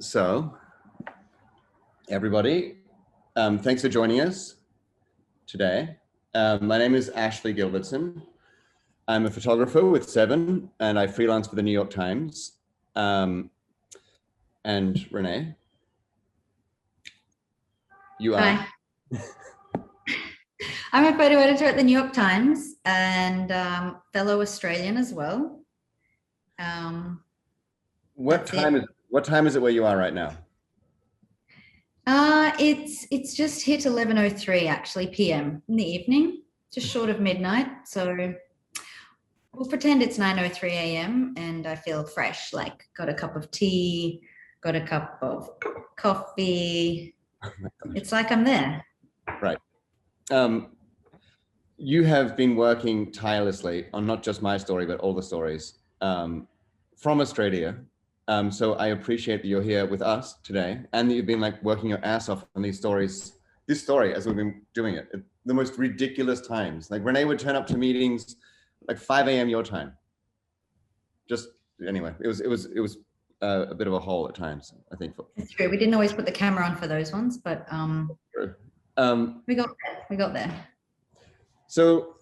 So, everybody, thanks for joining us today. My name is Ashley Gilbertson. I'm a photographer with Seven, and I freelance for the New York Times. And Renee, you are? Hi. I'm a photo editor at the New York Times and fellow Australian as well. What time is it where you are right now? It's just hit 11:03 actually p.m. in the evening, just short of midnight. So we'll pretend it's 9:03 a.m. and I feel fresh, like got a cup of tea, got a cup of coffee. It's like I'm there. Right. You have been working tirelessly on not just my story, but all the stories from Australia. So I appreciate that you're here with us today and that you've been like working your ass off on these stories, this story as we've been doing it at the most ridiculous times. Like Renee would turn up to meetings like 5 a.m. your time. Just anyway, it was a bit of a hole at times, I think. It's true. We didn't always put the camera on for those ones, but we got there. So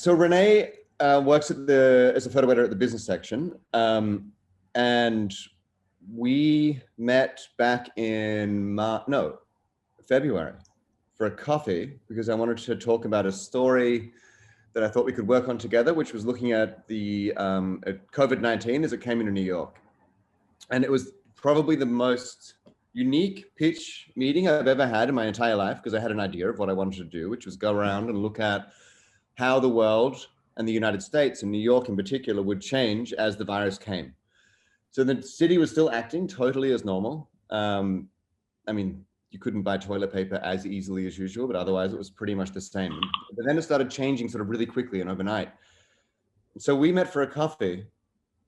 Renee works as a photo editor at the business section. And we met back in February for a coffee because I wanted to talk about a story that I thought we could work on together, which was looking at the COVID-19 as it came into New York. And it was probably the most unique pitch meeting I've ever had in my entire life because I had an idea of what I wanted to do, which was go around and look at how the world and the United States and New York in particular would change as the virus came. So the city was still acting totally as normal. I mean, you couldn't buy toilet paper as easily as usual, but otherwise it was pretty much the same. But then it started changing sort of really quickly and overnight. So we met for a coffee,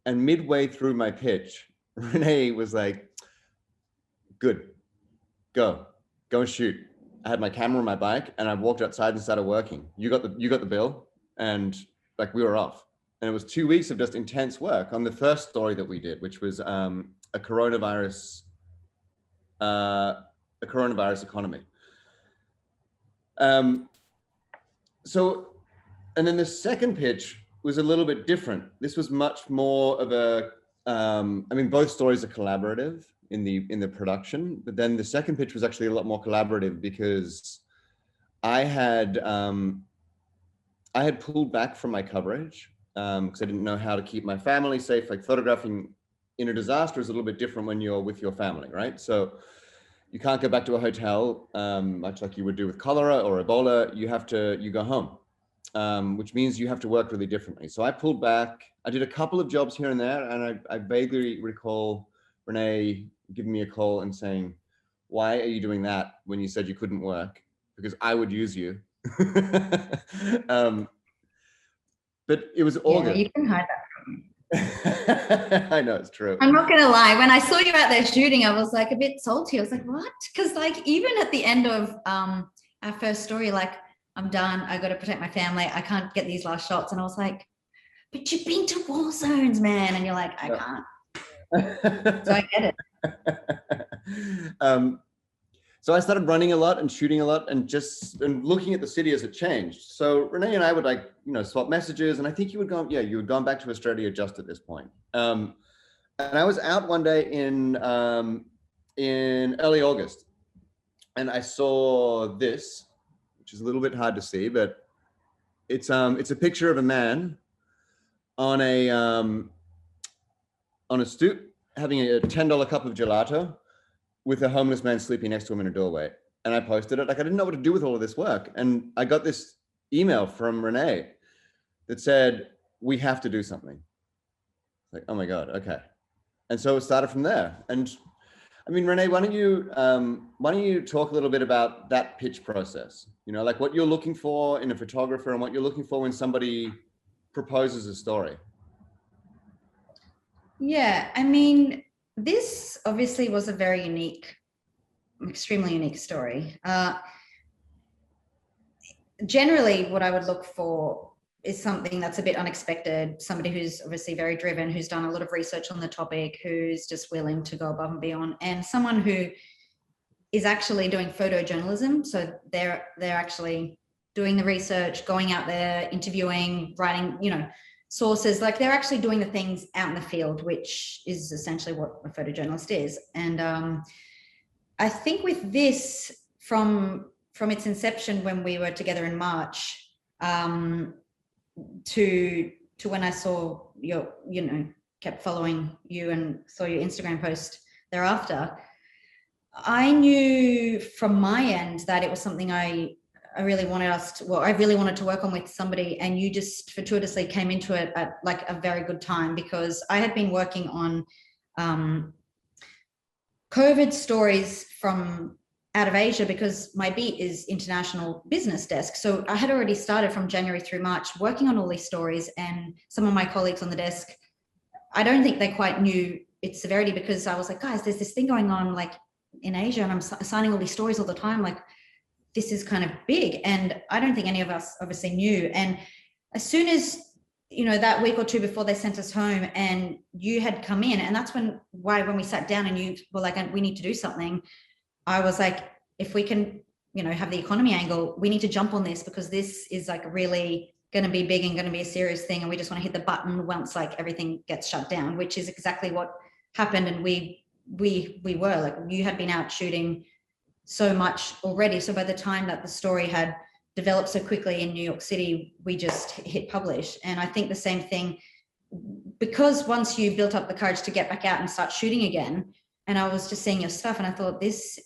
and midway through my pitch, Renee was like, good, go and shoot. I had my camera on my bike and I walked outside and started working. You got the bill, and like we were off. And it was 2 weeks of just intense work on the first story that we did, which was a coronavirus economy. And then the second pitch was a little bit different. This was much more of a, both stories are collaborative in the production, but then the second pitch was actually a lot more collaborative because I had pulled back from my coverage because I didn't know how to keep my family safe. Like photographing in a disaster is a little bit different when you're with your family, right? So you can't go back to a hotel, much like you would do with cholera or Ebola. You go home, which means you have to work really differently. So I pulled back. I did a couple of jobs here and there, and I vaguely recall Renee giving me a call and saying, why are you doing that when you said you couldn't work? Because I would use you. But it was August. Yeah, you can hide that from me. I know, it's true. I'm not gonna lie. When I saw you out there shooting, I was like a bit salty. I was like, what? Because like even at the end of our first story, like I'm done. I got to protect my family. I can't get these last shots. And I was like, but you've been to war zones, man. And you're like, I can't. So I get it. So I started running a lot and shooting a lot and looking at the city as it changed. So Renee and I would swap messages, and I think you had gone back to Australia just at this point. And I was out one day in early August, and I saw this, which is a little bit hard to see, but it's a picture of a man on a stoop having a $10 cup of gelato with a homeless man sleeping next to him in a doorway. And I posted it. Like I didn't know what to do with all of this work. And I got this email from Renee that said, we have to do something. Like, oh my God, okay. And so it started from there. And I mean, Renee, why don't you talk a little bit about that pitch process? You know, like what you're looking for in a photographer and what you're looking for when somebody proposes a story. Yeah, I mean, this obviously was a very unique, extremely unique story. Generally, what I would look for is something that's a bit unexpected. Somebody who's obviously very driven, who's done a lot of research on the topic, who's just willing to go above and beyond, and someone who is actually doing photojournalism. So they're actually doing the research, going out there, interviewing, writing, you know, sources. Like they're actually doing the things out in the field, which is essentially what a photojournalist is. And I think with this, from its inception when we were together in March, to when I saw your, you know, kept following you and saw your Instagram post thereafter, I knew from my end that it was something I really wanted I really wanted to work on with somebody, and you just fortuitously came into it at like a very good time, because I had been working on COVID stories from out of Asia, because my beat is international business desk. So I had already started from January through March working on all these stories, and some of my colleagues on the desk, I don't think they quite knew its severity, because I was like, guys, there's this thing going on like in Asia, and I'm signing all these stories all the time. Like, this is kind of big. And I don't think any of us obviously knew. And as soon as, you know, that week or two before they sent us home and you had come in, and that's when we sat down and you were like, we need to do something. I was like, if we can, you know, have the economy angle, we need to jump on this, because this is like really going to be big and going to be a serious thing. And we just want to hit the button once like everything gets shut down, which is exactly what happened. And we were like, you had been out shooting so much already. So by the time that the story had developed so quickly in New York City, we just hit publish. And I think the same thing, because once you built up the courage to get back out and start shooting again, and I was just seeing your stuff and I thought, this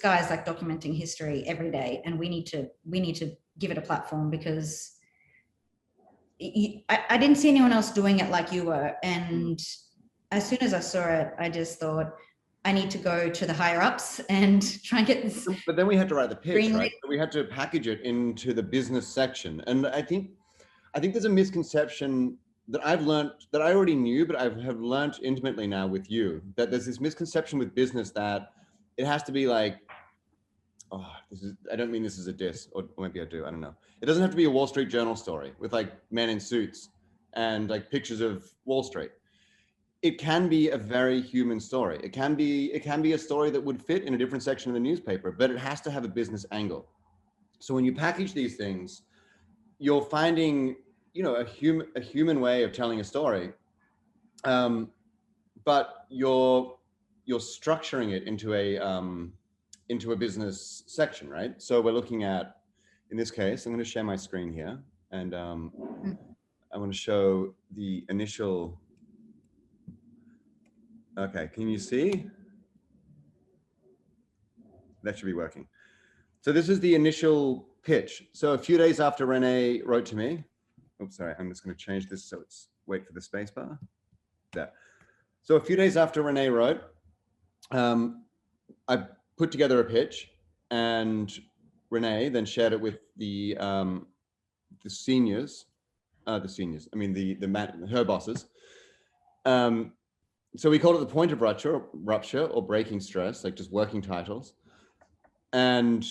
guy's like documenting history every day, and we need to give it a platform, because I didn't see anyone else doing it like you were. And as soon as I saw it, I just thought, I need to go to the higher ups and try and get this. But then we had to write the pitch, right? We had to package it into the business section. And I think there's a misconception that I've learned, that I already knew, but I have learned intimately now with you, that there's this misconception with business that it has to be like, I don't mean this as a diss, or maybe I do, I don't know. It doesn't have to be a Wall Street Journal story with like men in suits and like pictures of Wall Street. It can be a very human story. It can be a story that would fit in a different section of the newspaper, but it has to have a business angle. So when you package these things, you're finding, you know, a human way of telling a story, but you're structuring it into a business section, right? So we're looking at, in this case, I'm going to share my screen here, and I want to show the initial. Okay, can you see? That should be working. So this is the initial pitch. So a few days after Renee wrote to me, oops, sorry, I'm just going to change this so it's, wait for the space bar. There. So a few days after Renee wrote, I put together a pitch, and Renee then shared it with the seniors, I mean her bosses. So we called it The Point of Rupture or Breaking Stress, like just working titles. And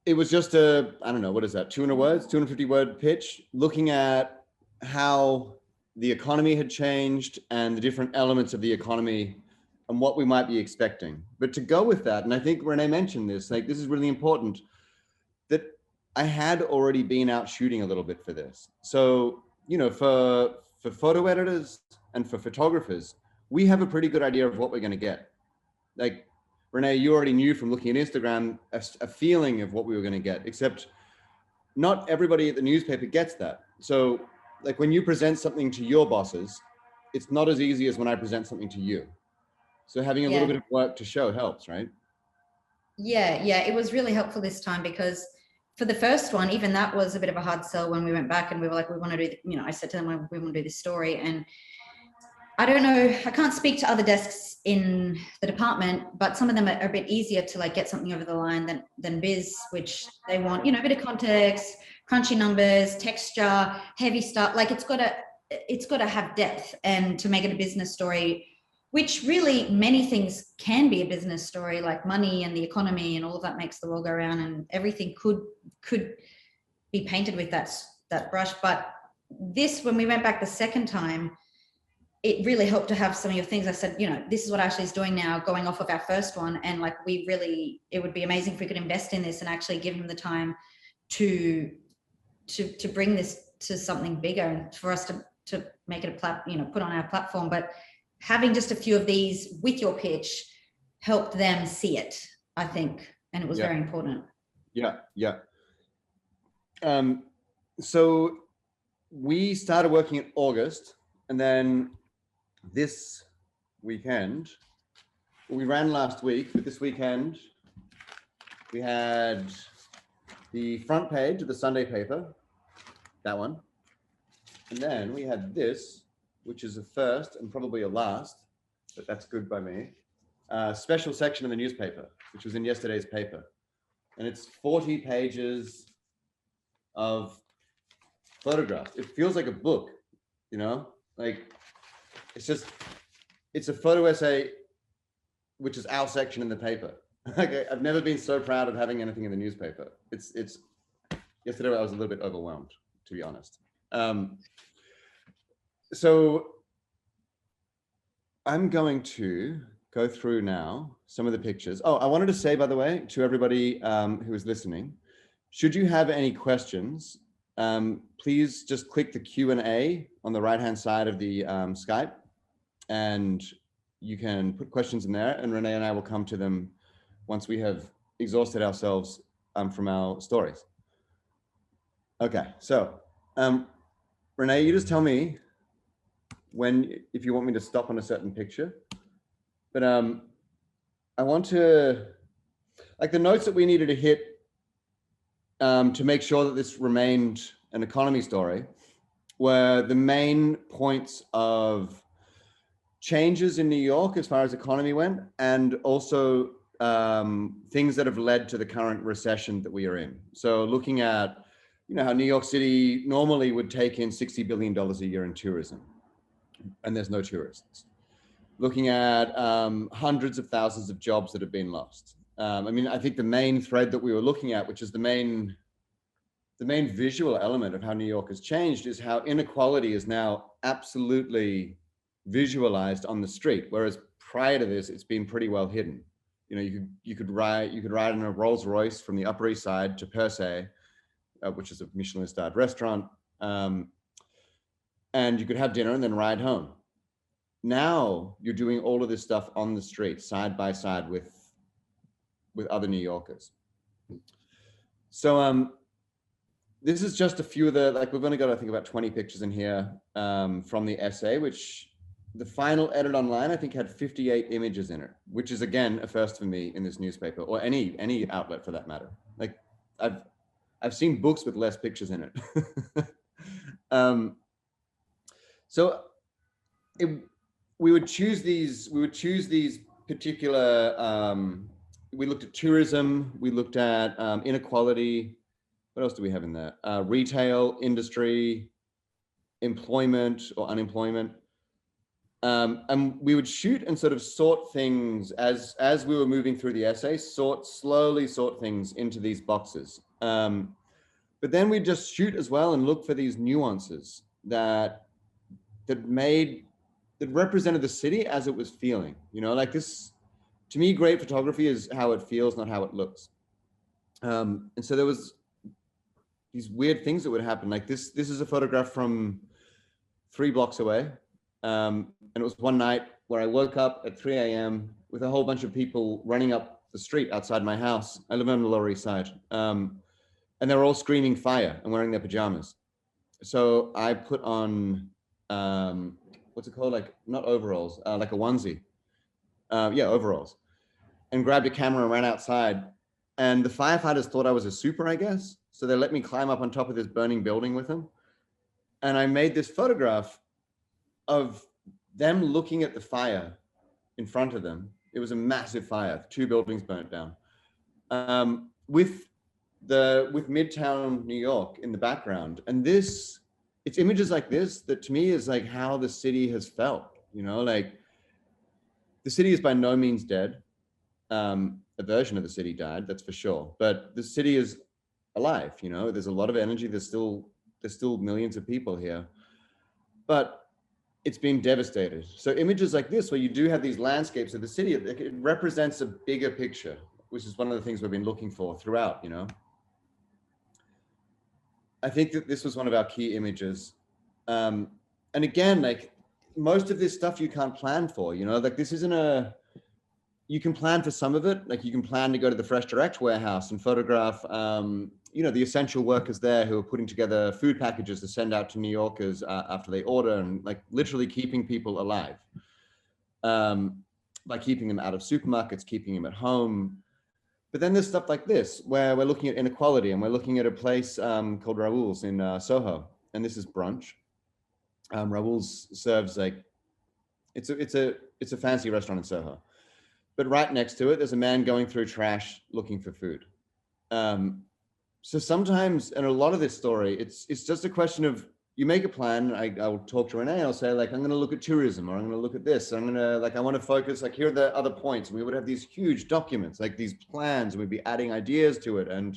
it was just a, I don't know, what is that, 250 word pitch, looking at how the economy had changed and the different elements of the economy and what we might be expecting. But to go with that, and I think Renee mentioned this, like this is really important, that I had already been out shooting a little bit for this. So, you know, for photo editors and for photographers, we have a pretty good idea of what we're going to get. Like Renee, you already knew from looking at Instagram a feeling of what we were going to get, except not everybody at the newspaper gets that. So like when you present something to your bosses, it's not as easy as when I present something to you. So having a little bit of work to show helps, right? Yeah, it was really helpful this time, because for the first one, even that was a bit of a hard sell when we went back and we were like, we want to do, you know, I said to them, we want to do this story. And I don't know, I can't speak to other desks in the department, but some of them are a bit easier to like get something over the line than Biz, which they want, you know, a bit of context, crunchy numbers, texture, heavy stuff. Like it's got to have depth, and to make it a business story, which really many things can be a business story, like money and the economy and all of that makes the world go around, and everything could be painted with that brush. But this, when we went back the second time, it really helped to have some of your things. I said, you know, this is what Ashley's doing now, going off of our first one. And like, it would be amazing if we could invest in this and actually give him the time to bring this to something bigger and for us to make it put on our platform. But having just a few of these with your pitch helped them see it, I think. And it was very important. Yeah. So we started working in August, and then this weekend, we ran last week, but this weekend we had the front page of the Sunday paper, that one. And then we had this, which is a first and probably a last, but that's good by me. Special section in the newspaper, which was in yesterday's paper. And it's 40 pages of photographs. It feels like a book, you know, like it's a photo essay, which is our section in the paper. Like I've never been so proud of having anything in the newspaper. It's yesterday I was a little bit overwhelmed, to be honest. So I'm going to go through now some of the pictures. Oh, I wanted to say, by the way, to everybody who is listening, should you have any questions, please just click the Q&A on the right-hand side of the Skype, and you can put questions in there, and Renee and I will come to them once we have exhausted ourselves from our stories. Okay, so Renee, you just tell me if you want me to stop on a certain picture. But I want to, like, the notes that we needed to hit to make sure that this remained an economy story were the main points of changes in New York as far as economy went, and also things that have led to the current recession that we are in. So looking at, you know, how New York City normally would take in $60 billion a year in tourism, and there's no tourists. Looking at hundreds of thousands of jobs that have been lost. I mean, I think the main thread that we were looking at, which is the main visual element of how New York has changed, is how inequality is now absolutely visualized on the street, whereas prior to this, it's been pretty well hidden. You know, you could ride in a Rolls Royce from the Upper East Side to Per Se, which is a Michelin-starred restaurant, and you could have dinner and then ride home. Now you're doing all of this stuff on the street, side by side with other New Yorkers. So this is just a few of the, like, we've only got, I think, about 20 pictures in here from the essay, which the final edit online, I think, had 58 images in it, which is, again, a first for me in this newspaper, or any outlet for that matter. Like, I've seen books with less pictures in it. We would choose these particular, we looked at tourism, we looked at inequality. What else do we have in there? Retail, industry, employment or unemployment. And we would shoot and sort of sort things as we were moving through the essay, slowly sort things into these boxes. But then we'd just shoot as well and look for these nuances that represented the city as it was feeling. You know, like this, to me, great photography is how it feels, not how it looks. And so there was these weird things that would happen. Like this is a photograph from 3 blocks away. And it was one night where I woke up at 3 a.m. with a whole bunch of people running up the street outside my house. I live on the Lower East Side. And they were all screaming fire and wearing their pajamas. So I put on, what's it called? Like, not overalls, like a onesie. Overalls. And grabbed a camera and ran outside. And the firefighters thought I was a super, I guess. So they let me climb up on top of this burning building with them. And I made this photograph of them looking at the fire in front of them. It was a massive fire, 2 buildings burnt down. With Midtown New York in the background. And it's images like this that to me is like how the city has felt, you know, like the city is by no means dead. A version of the city died, that's for sure. But the city is alive. You know, there's a lot of energy. There's still millions of people here, but it's been devastated. So images like this, where you do have these landscapes of the city, it represents a bigger picture, which is one of the things we've been looking for throughout, you know. I think that this was one of our key images. And again, like most of this stuff you can't plan for, you know, like this isn't you can plan for some of it. Like you can plan to go to the Fresh Direct warehouse and photograph, you know, the essential workers there who are putting together food packages to send out to New Yorkers after they order, and like literally keeping people alive by keeping them out of supermarkets, keeping them at home. But then there's stuff like this, where we're looking at inequality, and we're looking at a place called Raoul's in Soho, and this is brunch. Raoul's serves like, it's a fancy restaurant in Soho. But right next to it, there's a man going through trash looking for food. So sometimes, and a lot of this story, it's just a question of, you make a plan. I'll talk to Renee and I'll say, like, I'm going to look at tourism, or I'm going to look at this. I'm going to, like, I want to focus, like, here are the other points. And we would have these huge documents, like these plans, and we'd be adding ideas to it. And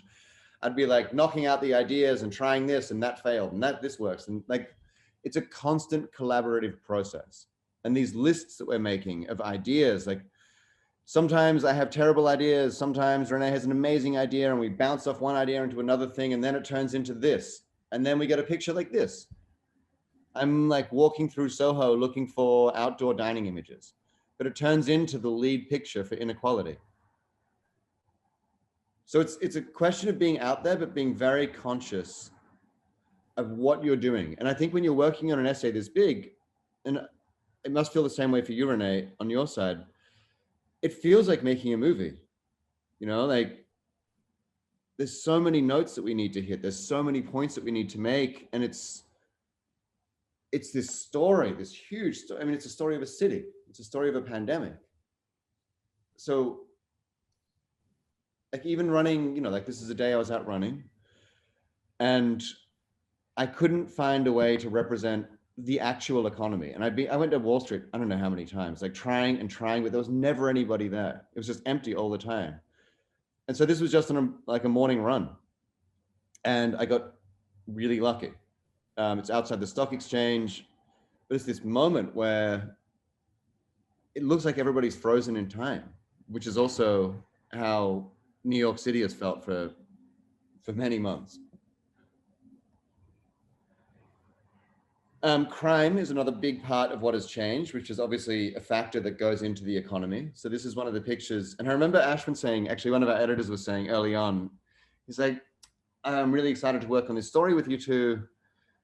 I'd be like knocking out the ideas and trying this, and that failed, and this works. And like, it's a constant collaborative process. And these lists that we're making of ideas, like, sometimes I have terrible ideas. Sometimes Renee has an amazing idea, and we bounce off one idea into another thing, and then it turns into this. And then we get a picture like this. I'm like walking through Soho looking for outdoor dining images, but it turns into the lead picture for inequality. So it's a question of being out there, but being very conscious of what you're doing. And I think when you're working on an essay this big, and it must feel the same way for you, Renee, on your side, it feels like making a movie, you know, like there's so many notes that we need to hit. There's so many points that we need to make. And it's this story, this huge story. I mean, it's a story of a city. It's a story of a pandemic. So like even running, you know, like this is a day I was out running, and I couldn't find a way to represent the actual economy. And I went to Wall Street, I don't know how many times, like trying, but there was never anybody there. It was just empty all the time. And so this was just like a morning run. And I got really lucky. It's outside the stock exchange, but it's this moment where it looks like everybody's frozen in time, which is also how New York City has felt for many months. Crime is another big part of what has changed, which is obviously a factor that goes into the economy. So this is one of the pictures. And I remember Ashwin saying, actually one of our editors was saying early on, he's like, I'm really excited to work on this story with you two.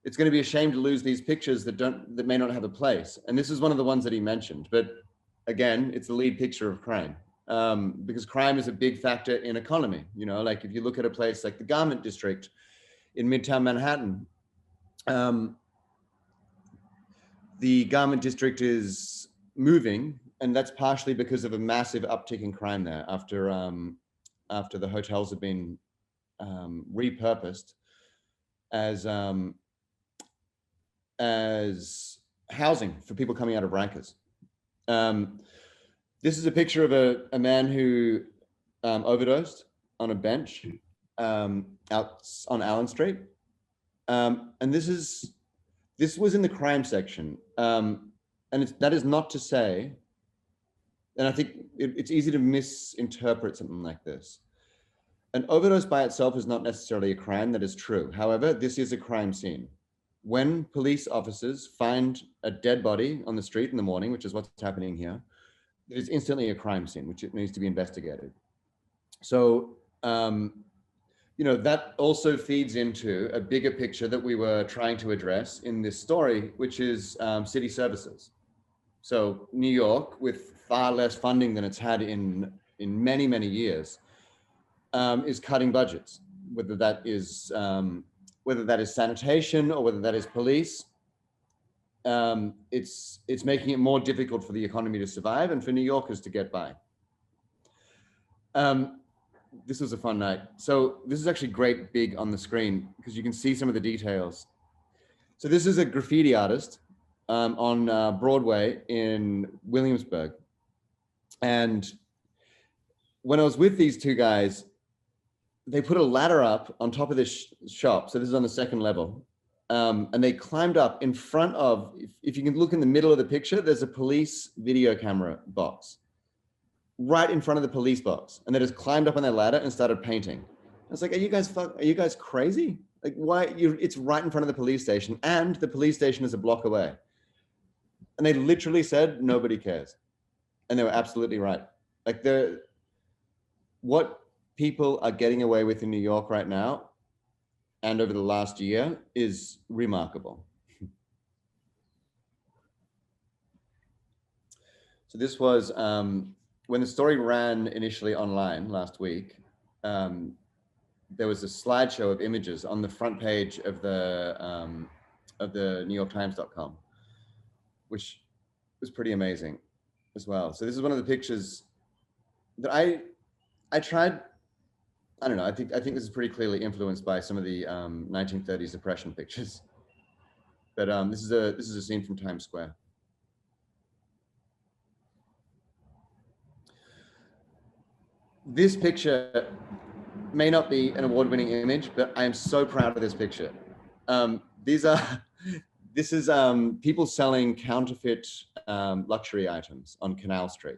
It's going to be a shame to lose these pictures that may not have a place. And this is one of the ones that he mentioned. But again, it's the lead picture of crime, because crime is a big factor in economy. You know, like if you look at a place like the Garment District in Midtown Manhattan, the Garment District is moving, and that's partially because of a massive uptick in crime there after the hotels have been repurposed as housing for people coming out of Rikers. This is a picture of a man who overdosed on a bench out on Allen Street, and this was in the crime section. And that is not to say, and I think it's easy to misinterpret something like this. An overdose by itself is not necessarily a crime, that is true. However, this is a crime scene. When police officers find a dead body on the street in the morning, which is what's happening here, it is instantly a crime scene, which it needs to be investigated. So, you know, that also feeds into a bigger picture that we were trying to address in this story, which is city services. So New York, with far less funding than it's had in many, many years, is cutting budgets, whether that is sanitation or whether that is police. It's making it more difficult for the economy to survive and for New Yorkers to get by. This was a fun night. So this is actually great big on the screen because you can see some of the details. So this is a graffiti artist on Broadway in Williamsburg. And when I was with these two guys, they put a ladder up on top of this shop. So this is on the second level. And they climbed up in front of, if you can look in the middle of the picture, there's a police video camera box right in front of the police box. And they just climbed up on their ladder and started painting. I was like, are you guys crazy? Like, why? It's right in front of the police station, and the police station is a block away. And they literally said, nobody cares. And they were absolutely right. Like, what people are getting away with in New York right now and over the last year is remarkable. So this was when the story ran initially online last week. There was a slideshow of images on the front page of the NewYorkTimes.com, which was pretty amazing as well. So this is one of the pictures that I tried. I don't know. I think this is pretty clearly influenced by some of the 1930s depression pictures. But this is a scene from Times Square. This picture may not be an award-winning image, but I am so proud of this picture. This is people selling counterfeit luxury items on Canal Street.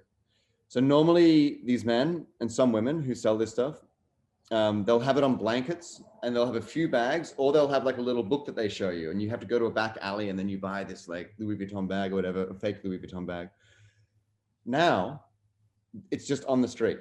So normally these men and some women who sell this stuff, they'll have it on blankets and they'll have a few bags, or they'll have like a little book that they show you, and you have to go to a back alley and then you buy this like Louis Vuitton bag or whatever, a fake Louis Vuitton bag. Now it's just on the street.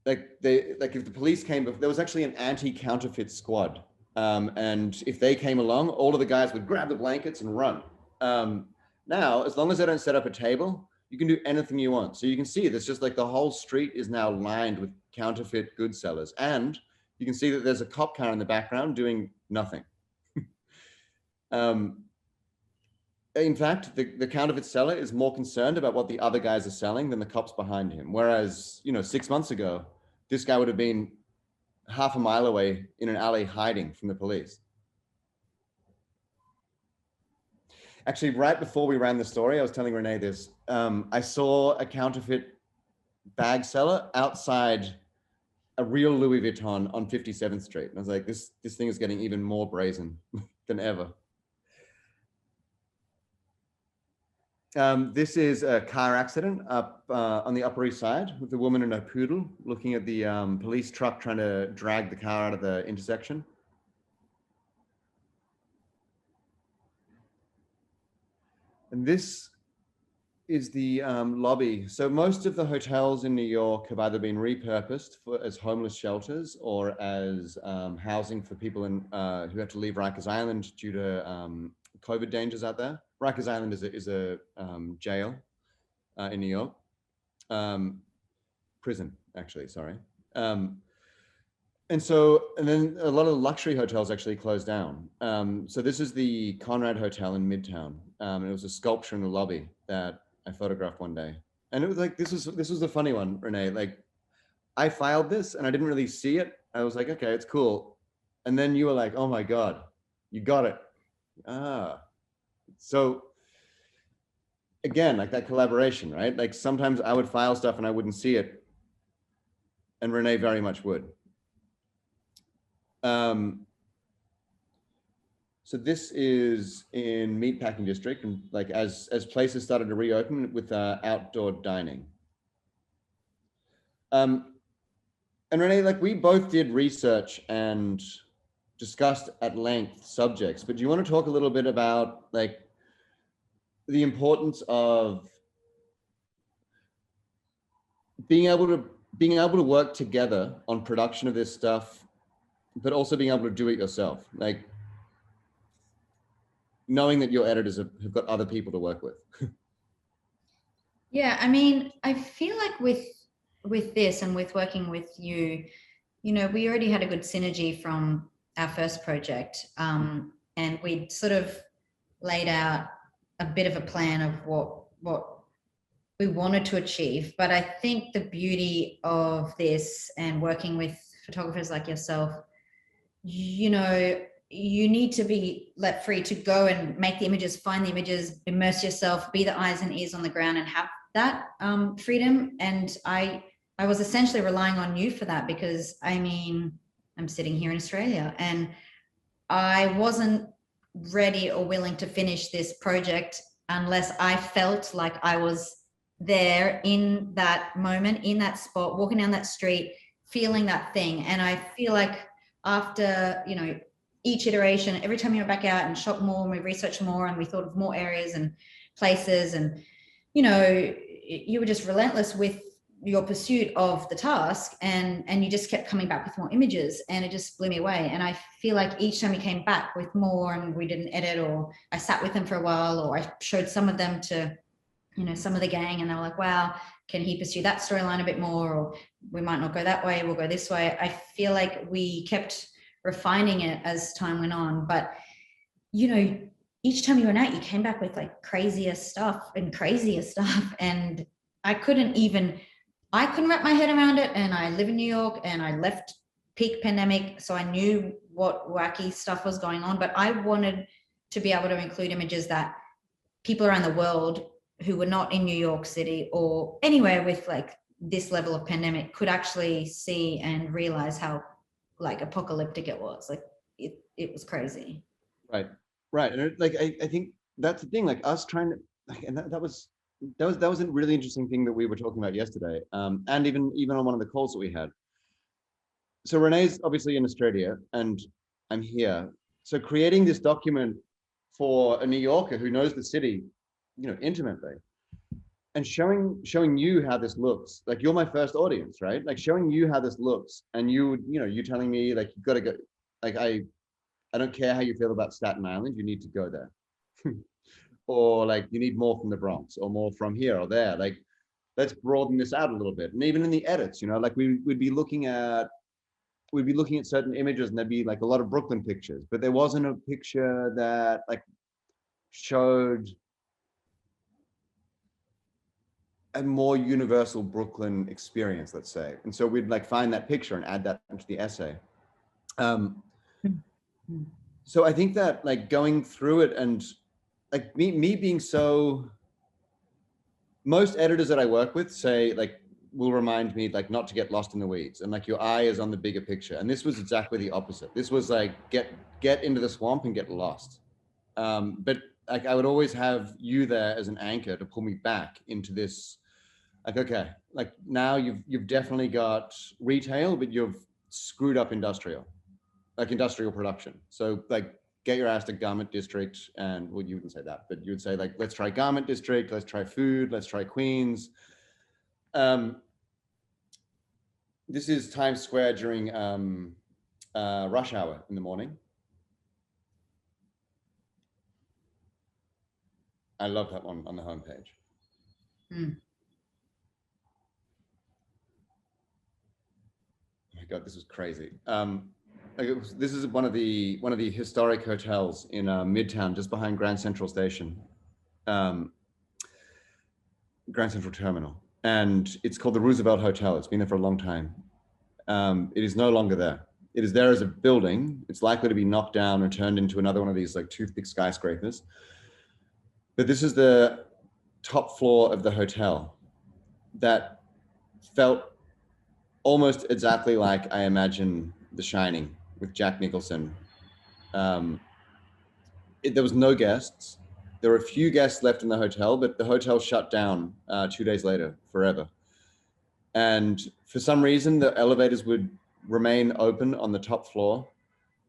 Like if the police came, there was actually an anti-counterfeit squad. And if they came along, all of the guys would grab the blankets and run. Now, as long as they don't set up a table, you can do anything you want. So you can see there's just like the whole street is now lined with counterfeit goods sellers. And you can see that there's a cop car in the background doing nothing. In fact, the counterfeit seller is more concerned about what the other guys are selling than the cops behind him. Whereas, 6 months ago, this guy would have been half a mile away in an alley hiding from the police. Actually, right before we ran the story, I was telling Renee this. I saw a counterfeit bag seller outside a real Louis Vuitton on 57th Street. And I was like, this thing is getting even more brazen than ever. This is a car accident up on the Upper East Side with a woman and a poodle looking at the police truck trying to drag the car out of the intersection. And this is the lobby. So most of the hotels in New York have either been repurposed as homeless shelters or as housing for people who have to leave Rikers Island due to COVID dangers out there. Rikers Island is a jail in New York. Prison, actually, sorry. And then a lot of the luxury hotels actually closed down. So this is the Conrad Hotel in Midtown. And it was a sculpture in the lobby that I photographed one day. And it was like, this was a funny one, Renee. Like, I filed this and I didn't really see it. I was like, okay, it's cool. And then you were like, oh my God, you got it. So again, like that collaboration, right? Like sometimes I would file stuff and I wouldn't see it. And Renee very much would. So this is in Meatpacking District, and like as places started to reopen with outdoor dining. And Renee, like we both did research and discussed at length subjects, but do you want to talk a little bit about like the importance of being able to work together on production of this stuff, but also being able to do it yourself, like knowing that your editors have got other people to work with? Yeah, I mean, I feel like with this and with working with you, we already had a good synergy from our first project, and we'd sort of laid out a bit of a plan of what we wanted to achieve. But I think the beauty of this and working with photographers like yourself, you need to be let free to go and make the images, find the images, immerse yourself, be the eyes and ears on the ground and have that freedom. And I was essentially relying on you for that, because I mean, I'm sitting here in Australia, and I wasn't ready or willing to finish this project unless I felt like I was there in that moment, in that spot, walking down that street, feeling that thing. And I feel like after, you know, each iteration, every time we went back out and shot more and we researched more and we thought of more areas and places, and, you know, you were just relentless with your pursuit of the task, and you just kept coming back with more images, and it just blew me away. And I feel like each time we came back with more and we didn't edit, or I sat with them for a while, or I showed some of them to, you know, some of the gang, and they were like, wow, can he pursue that storyline a bit more, or we might not go that way, we'll go this way. I feel like we kept refining it as time went on, but, you know, each time you went out, you came back with like crazier stuff, and I couldn't wrap my head around it. And I live in New York, and I left peak pandemic, so I knew what wacky stuff was going on, but I wanted to be able to include images that people around the world who were not in New York City or anywhere with like this level of pandemic could actually see and realize how like apocalyptic it was. Like it was crazy. Right. And like, I think that's the thing, like us trying to, like, and that was a really interesting thing that we were talking about yesterday. And even on one of the calls that we had. So Renee's obviously in Australia and I'm here. So creating this document for a New Yorker who knows the city, you know, intimately, and showing you how this looks. Like, you're my first audience, right? Like showing you how this looks, and you telling me like, you gotta go, like, I don't care how you feel about Staten Island, you need to go there. Or like, you need more from the Bronx, or more from here or there. Like, let's broaden this out a little bit. And even in the edits, you know, like we'd be looking at certain images, and there'd be like a lot of Brooklyn pictures, but there wasn't a picture that like showed a more universal Brooklyn experience, let's say. And so we'd like find that picture and add that into the essay. So I think that like going through it, and like me being so, most editors that I work with say like, will remind me like not to get lost in the weeds, and like your eye is on the bigger picture. And this was exactly the opposite. This was like, get into the swamp and get lost. But like, I would always have you there as an anchor to pull me back into this. Like, okay, like now you've definitely got retail, but you've screwed up industrial production. So like, get your ass to garment district, and well, you wouldn't say that, but you would say like, let's try garment district, let's try food, let's try Queens. This is Times Square during rush hour in the morning. I love that one on the homepage. Oh my God, this was crazy. This is one of the historic hotels in Midtown, just behind Grand Central Station, Grand Central Terminal, and it's called the Roosevelt Hotel. It's been there for a long time. It is no longer there. It is there as a building. It's likely to be knocked down and turned into another one of these like toothpick skyscrapers. But this is the top floor of the hotel that felt almost exactly like I imagine The Shining with Jack Nicholson. There was no guests. There were a few guests left in the hotel, but the hotel shut down 2 days later, forever. And for some reason, the elevators would remain open on the top floor.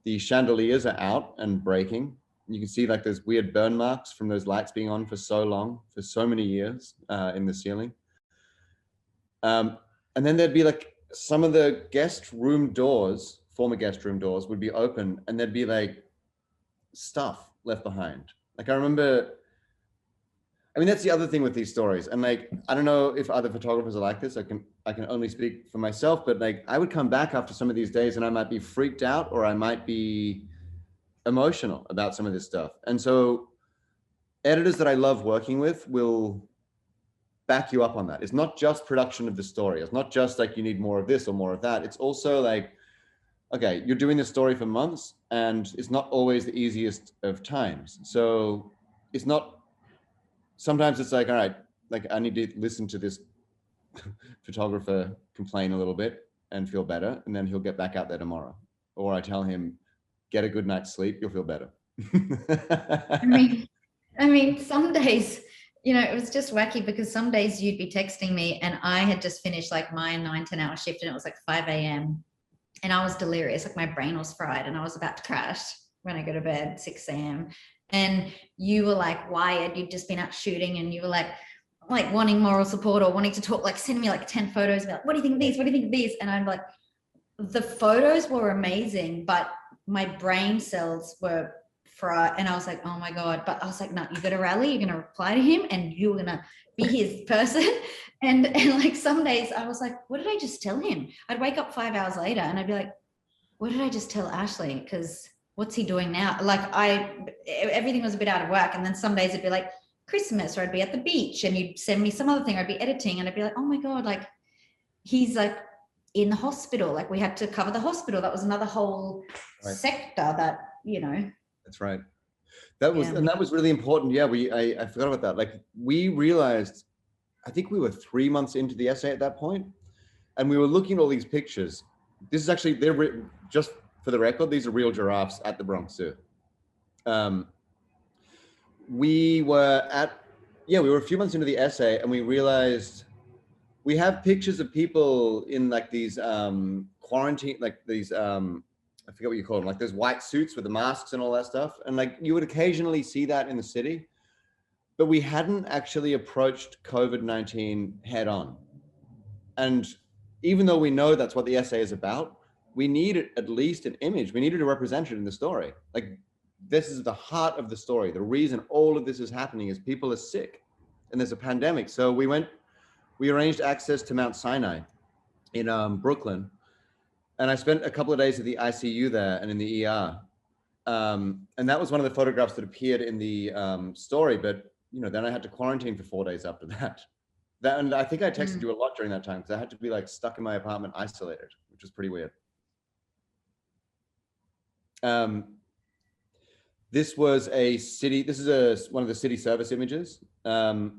The chandeliers are out and breaking. You can see like those weird burn marks from those lights being on for so long, for so many years in the ceiling. And then there'd be like some of the guest room doors, former guest room doors, would be open, and there'd be like stuff left behind. Like, I remember, I mean, that's the other thing with these stories. And like, I don't know if other photographers are like this. I can only speak for myself, but like, I would come back after some of these days and I might be freaked out, or I might be emotional about some of this stuff. And so editors that I love working with will back you up on that. It's not just production of the story. It's not just like, you need more of this or more of that. It's also like, okay, you're doing this story for months, and it's not always the easiest of times. So it's not, sometimes it's like, all right, like, I need to listen to this photographer complain a little bit and feel better, and then he'll get back out there tomorrow. or I tell him, get a good night's sleep, you'll feel better. I mean, some days, you know, it was just wacky because some days you'd be texting me and I had just finished like my 9-10 hour shift and it was like 5 a.m. and I was delirious, like my brain was fried and I was about to crash when I go to bed 6 a.m. And you were like wired, you'd just been out shooting and you were like wanting moral support or wanting to talk, like send me like 10 photos, and be like, what do you think of these? What do you think of these? And I'm like, the photos were amazing, but my brain cells were fried. And I was like, oh my God. But I was like, no, you got to rally. You're going to reply to him and you're going to be his person. And like some days I was like, what did I just tell him? I'd wake up 5 hours later and I'd be like, what did I just tell Ashley? Because what's he doing now? Like everything was a bit out of work. And then some days it'd be like Christmas or I'd be at the beach and you'd send me some other thing. I'd be editing and I'd be like, oh my God, like he's like in the hospital. Like we had to cover the hospital. That was another whole sector that, you know. That's right. That was, and that was really important. Yeah, I forgot about that. Like we realized, I think we were 3 months into the essay at that point, and we were looking at all these pictures. This is actually, they're just for the record, these are real giraffes at the Bronx Zoo. We were a few months into the essay and we realized we have pictures of people in like these quarantine, like these, I forget what you call them, like those white suits with the masks and all that stuff. And like you would occasionally see that in the city, but we hadn't actually approached COVID-19 head on. And even though we know that's what the essay is about, we needed at least an image. We needed to represent it in the story. Like this is the heart of the story. The reason all of this is happening is people are sick and there's a pandemic. So we arranged access to Mount Sinai in Brooklyn. And I spent a couple of days at the ICU there and in the ER. And that was one of the photographs that appeared in the story. But, you know, then I had to quarantine for 4 days after that. And I think I texted you a lot during that time because I had to be like stuck in my apartment, isolated, which was pretty weird. This was a city, this is one of the city service images. And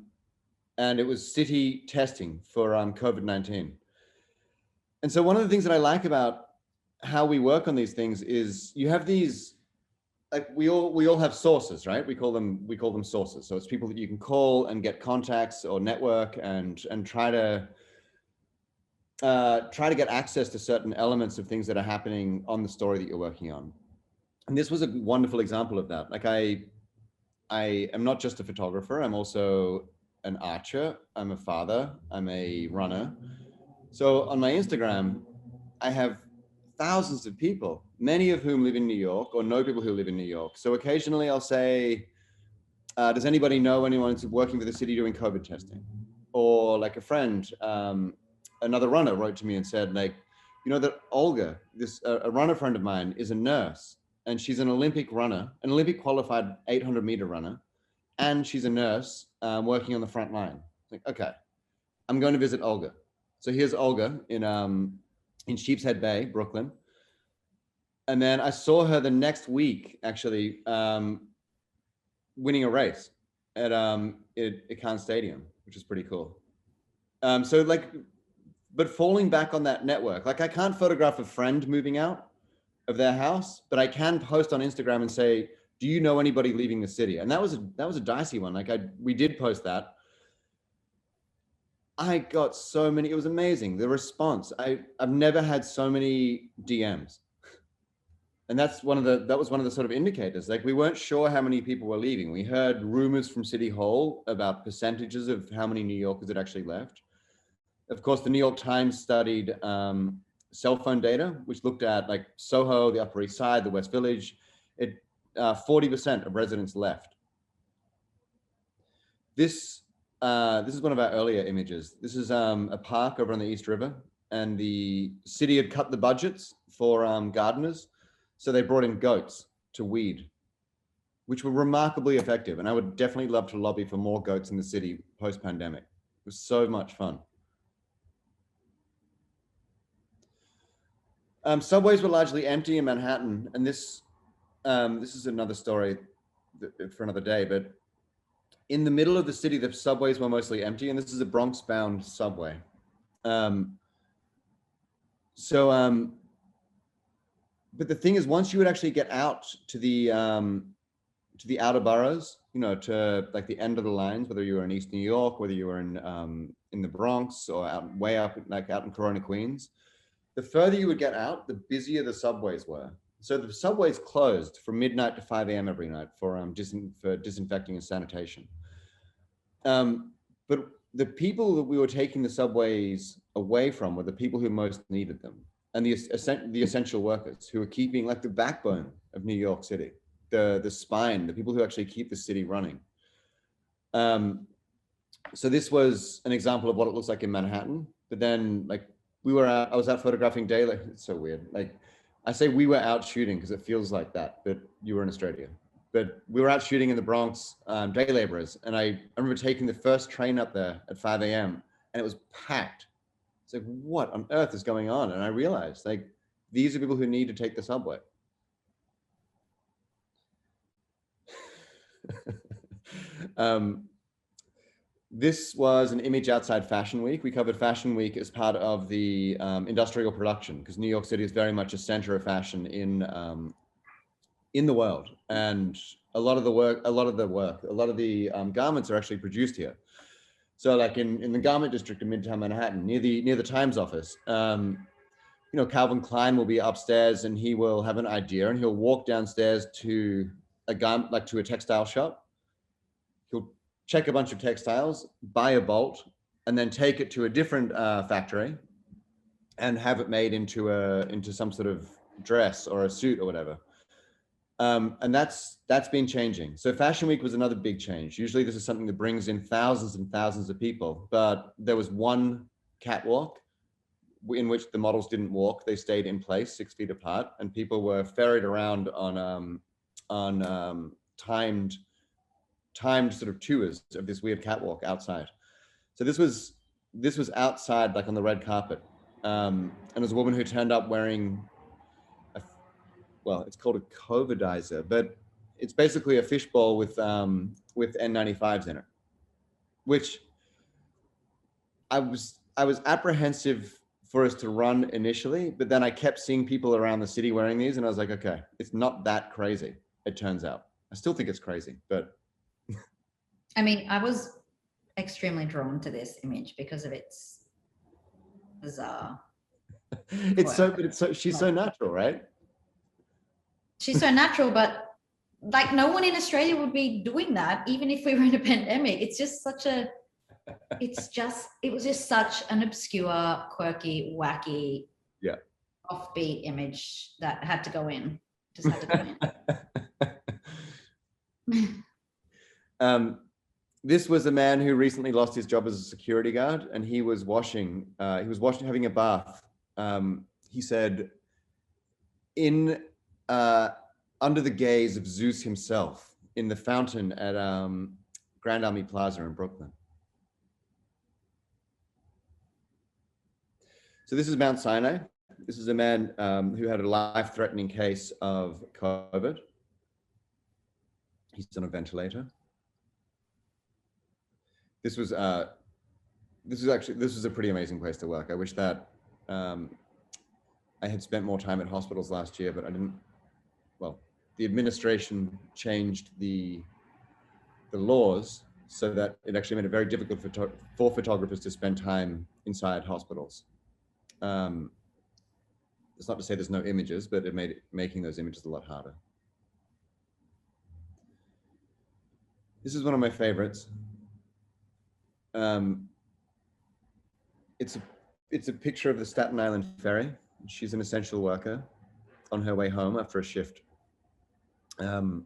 it was city testing for COVID-19. And so one of the things that I like about how we work on these things is you have these, like we all have sources, right? We call them sources. So it's people that you can call and get contacts or network and try to get access to certain elements of things that are happening on the story that you're working on. And this was a wonderful example of that. Like I am not just a photographer, I'm also an archer, I'm a father, I'm a runner. So on my Instagram, I have thousands of people, many of whom live in New York or know people who live in New York. So occasionally I'll say, does anybody know anyone who's working for the city doing COVID testing? Or like a friend, another runner wrote to me and said, like, you know that Olga, a runner friend of mine is a nurse and she's an Olympic runner, an Olympic qualified 800-meter runner. And she's a nurse working on the front line. Like, okay, I'm going to visit Olga. So here's Olga in Sheepshead Bay, Brooklyn. And then I saw her the next week, actually, winning a race at Icahn Stadium, which is pretty cool. So like, but falling back on that network, like I can't photograph a friend moving out of their house, but I can post on Instagram and say, do you know anybody leaving the city? And that was a dicey one. Like we did post that. I got so many, it was amazing. The response, I've never had so many DMs. And that was one of the sort of indicators. Like we weren't sure how many people were leaving. We heard rumors from City Hall about percentages of how many New Yorkers had actually left. Of course, the New York Times studied cell phone data, which looked at like Soho, the Upper East Side, the West Village. 40% of residents left. This is one of our earlier images. This is a park over on the East River, and the city had cut the budgets for gardeners, so they brought in goats to weed, which were remarkably effective. And I would definitely love to lobby for more goats in the city post-pandemic. It was so much fun. Subways were largely empty in Manhattan, and this is another story for another day, but in the middle of the city, the subways were mostly empty, and this is a Bronx-bound subway. but the thing is, once you would actually get out to the outer boroughs, you know, to like the end of the lines, whether you were in East New York, whether you were in the Bronx or out way up, like out in Corona, Queens, the further you would get out, the busier the subways were. So the subways closed from midnight to 5 a.m. every night for disinfecting and sanitation. But the people that we were taking the subways away from were the people who most needed them, and the essential workers who were keeping like the backbone of New York City, the spine, the people who actually keep the city running. So this was an example of what it looks like in Manhattan. But then, like, I was out photographing daylight. It's so weird. Like, I say we were out shooting because it feels like that, but you were in Australia. But we were out shooting in the Bronx, day laborers. And I remember taking the first train up there at 5 a.m. and it was packed. It's like, what on earth is going on? And I realized, like, these are people who need to take the subway. This was an image outside Fashion Week. We covered Fashion Week as part of the industrial production, because New York City is very much a center of fashion in the world. And a lot of the garments are actually produced here. So like in the garment district in Midtown Manhattan, near the Times office, you know, Calvin Klein will be upstairs and he will have an idea and he'll walk downstairs to a textile shop. He'll check a bunch of textiles, buy a bolt, and then take it to a different factory and have it made into some sort of dress or a suit or whatever. And that's been changing. So Fashion Week was another big change. Usually this is something that brings in thousands and thousands of people, but there was one catwalk in which the models didn't walk. They stayed in place 6 feet apart, and people were ferried around on timed sort of tours of this weird catwalk outside. So this was outside, like on the red carpet. And there's a woman who turned up wearing it's called a COVIDizer, but it's basically a fishbowl with N95s in it, which I was apprehensive for us to run initially, but then I kept seeing people around the city wearing these and I was like, okay, it's not that crazy, it turns out. I still think it's crazy, but. I mean, I was extremely drawn to this image because of its bizarre. She's so natural, right? She's so natural, but like no one in Australia would be doing that, even if we were in a pandemic. It's just it was just such an obscure, quirky, wacky, offbeat image that had to go in. Just had to go in. This was a man who recently lost his job as a security guard, and he was having a bath. He said, under the gaze of Zeus himself, in the fountain at Grand Army Plaza in Brooklyn. So this is Mount Sinai. This is a man who had a life-threatening case of COVID. He's on a ventilator. This was a pretty amazing place to work. I wish that I had spent more time at hospitals last year, but I didn't. Well, the administration changed the laws so that it actually made it very difficult for photographers to spend time inside hospitals. It's not to say there's no images, but it made making those images a lot harder. This is one of my favorites. It's a picture of the Staten Island ferry. She's an essential worker on her way home after a shift. And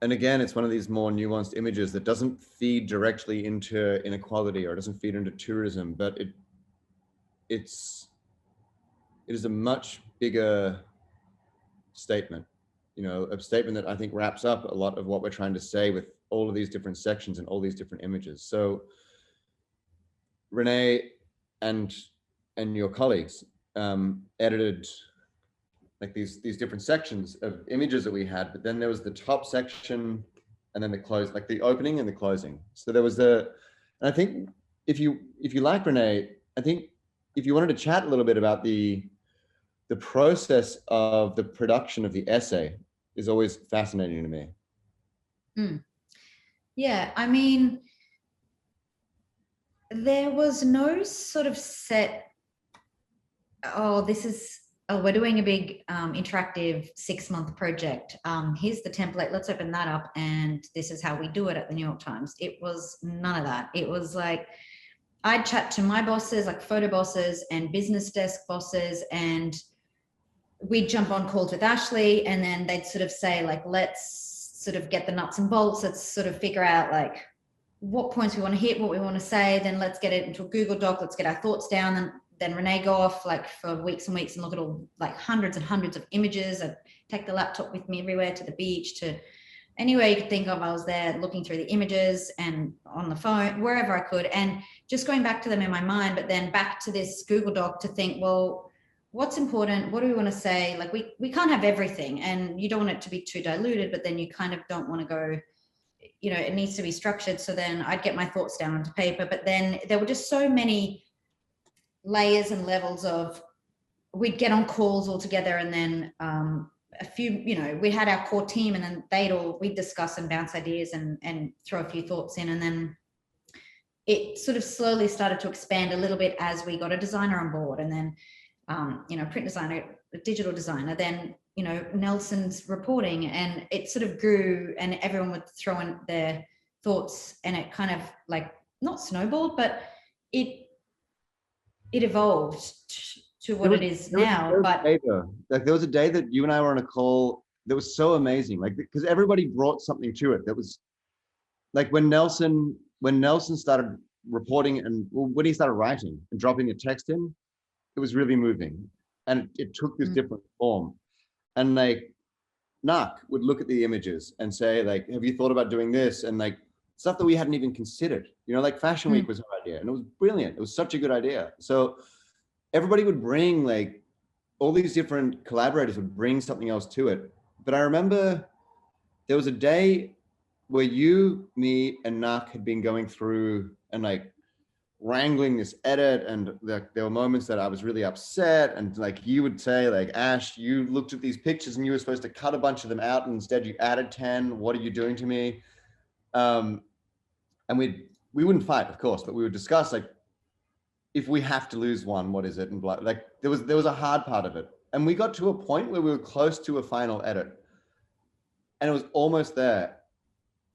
again, it's one of these more nuanced images that doesn't feed directly into inequality or doesn't feed into tourism, but it is a much bigger statement, you know, a statement that I think wraps up a lot of what we're trying to say with all of these different sections and all these different images. So Renee and your colleagues edited like these different sections of images that we had, but then there was the top section and then the close, like the opening and the closing. So there was and I think if you like Renee, I think if you wanted to chat a little bit about the the process of the production of the essay is always fascinating to me. Yeah, I mean, there was no sort of set, we're doing a big interactive 6-month project. Here's the template, let's open that up, and this is how we do it at the New York Times. It was none of that. It was like, I'd chat to my bosses, like photo bosses and business desk bosses, and we'd jump on calls with Ashley, and then they'd sort of say, like, let's sort of get the nuts and bolts. Let's sort of figure out like what points we want to hit, what we want to say. Then let's get it into a Google Doc. Let's get our thoughts down. And then Renee go off like for weeks and weeks and look at all like hundreds and hundreds of images. I'd take the laptop with me everywhere, to the beach, to anywhere you could think of. I was there looking through the images and on the phone, wherever I could, and just going back to them in my mind, but then back to this Google Doc to think, well, what's important? What do we want to say? Like we can't have everything, and you don't want it to be too diluted, but then you kind of don't want to go, you know, it needs to be structured. So then I'd get my thoughts down onto paper, but then there were just so many layers and levels of, we'd get on calls all together, and then a few, you know, we had our core team, and then we'd discuss and bounce ideas and throw a few thoughts in. And then it sort of slowly started to expand a little bit as we got a designer on board, and then, you know, print designer, a digital designer, then, you know, Nelson's reporting, and it sort of grew, and everyone would throw in their thoughts, and it kind of like not snowballed, but it evolved to what it is now. But like there was a day that you and I were on a call that was so amazing, like because everybody brought something to it. That was like when Nelson started reporting, and when he started writing and dropping the text in, it was really moving, and it took this different form. And like Nak would look at the images and say, like, have you thought about doing this? And like stuff that we hadn't even considered, you know, like Fashion Week was our idea, and it was brilliant. It was such a good idea. So everybody would bring, like, all these different collaborators would bring something else to it. But I remember there was a day where you, me, and Nak had been going through and like wrangling this edit, and there were moments that I was really upset, and like you would say, like, Ash, you looked at these pictures and you were supposed to cut a bunch of them out, and instead you added 10. What are you doing to me? And we wouldn't fight, of course, but we would discuss, like, if we have to lose one, what is it? And blah, like there was a hard part of it, and we got to a point where we were close to a final edit, and it was almost there.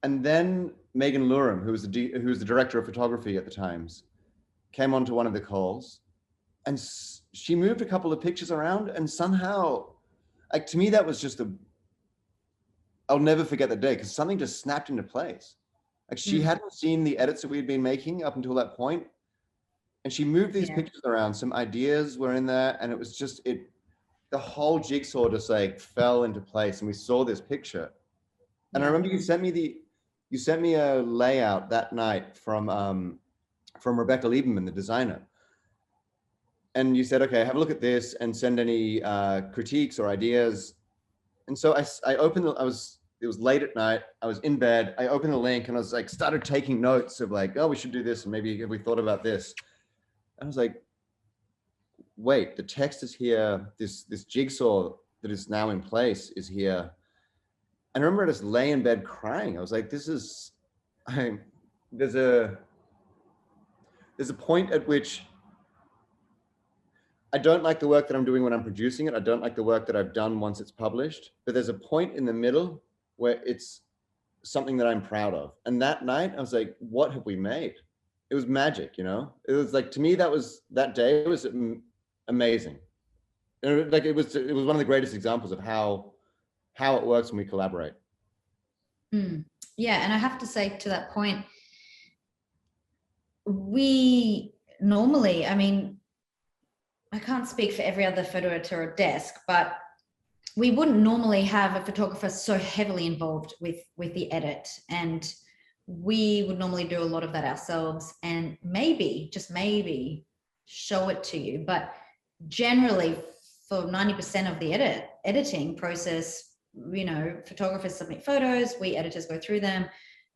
And then Megan Luram, who was the director of photography at the Times, came onto one of the calls, and she moved a couple of pictures around, and somehow, like, to me, that was just I'll never forget the day, because something just snapped into place. Like, she hadn't seen the edits that we had been making up until that point, and she moved these pictures around. Some ideas were in there, and it was just the whole jigsaw just like fell into place, and we saw this picture. And I remember you sent me a layout that night from Rebecca Lieberman, the designer. And you said, okay, have a look at this and send any critiques or ideas. And so I opened it was late at night. I was in bed. I opened the link, and I was like, started taking notes of like, oh, we should do this, and maybe have we thought about this? And I was like, wait, the text is here. This jigsaw that is now in place is here. And I remember I just lay in bed crying. I was like, there's a point at which I don't like the work that I'm doing when I'm producing it. I don't like the work that I've done once it's published, but there's a point in the middle where it's something that I'm proud of. And that night I was like, what have we made? It was magic, you know? It was like, to me, that day was amazing. Like it was one of the greatest examples of how it works when we collaborate. Yeah, and I have to say, to that point, we normally, I mean, I can't speak for every other photo editor or desk, but we wouldn't normally have a photographer so heavily involved with the edit, and we would normally do a lot of that ourselves, and maybe, just maybe, show it to you. But generally, for 90% of the editing process, you know, photographers submit photos, we editors go through them,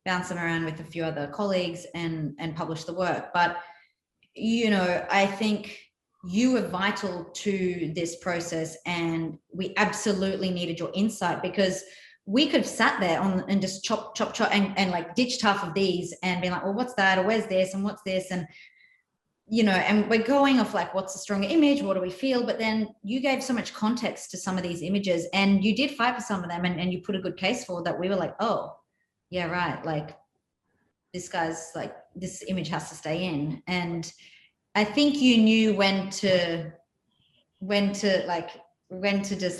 bounce them around with a few other colleagues, and publish the work. But, you know, I think you were vital to this process, and we absolutely needed your insight, because we could have sat there and just chop and like ditched half of these and be like, well, what's that, or where's this, and what's this, and and we're going off like, what's the stronger image, what do we feel? But then you gave so much context to some of these images, and you did fight for some of them, and you put a good case for that. We were like, oh yeah, right, like this guy's like, this image has to stay in. And I think you knew when to just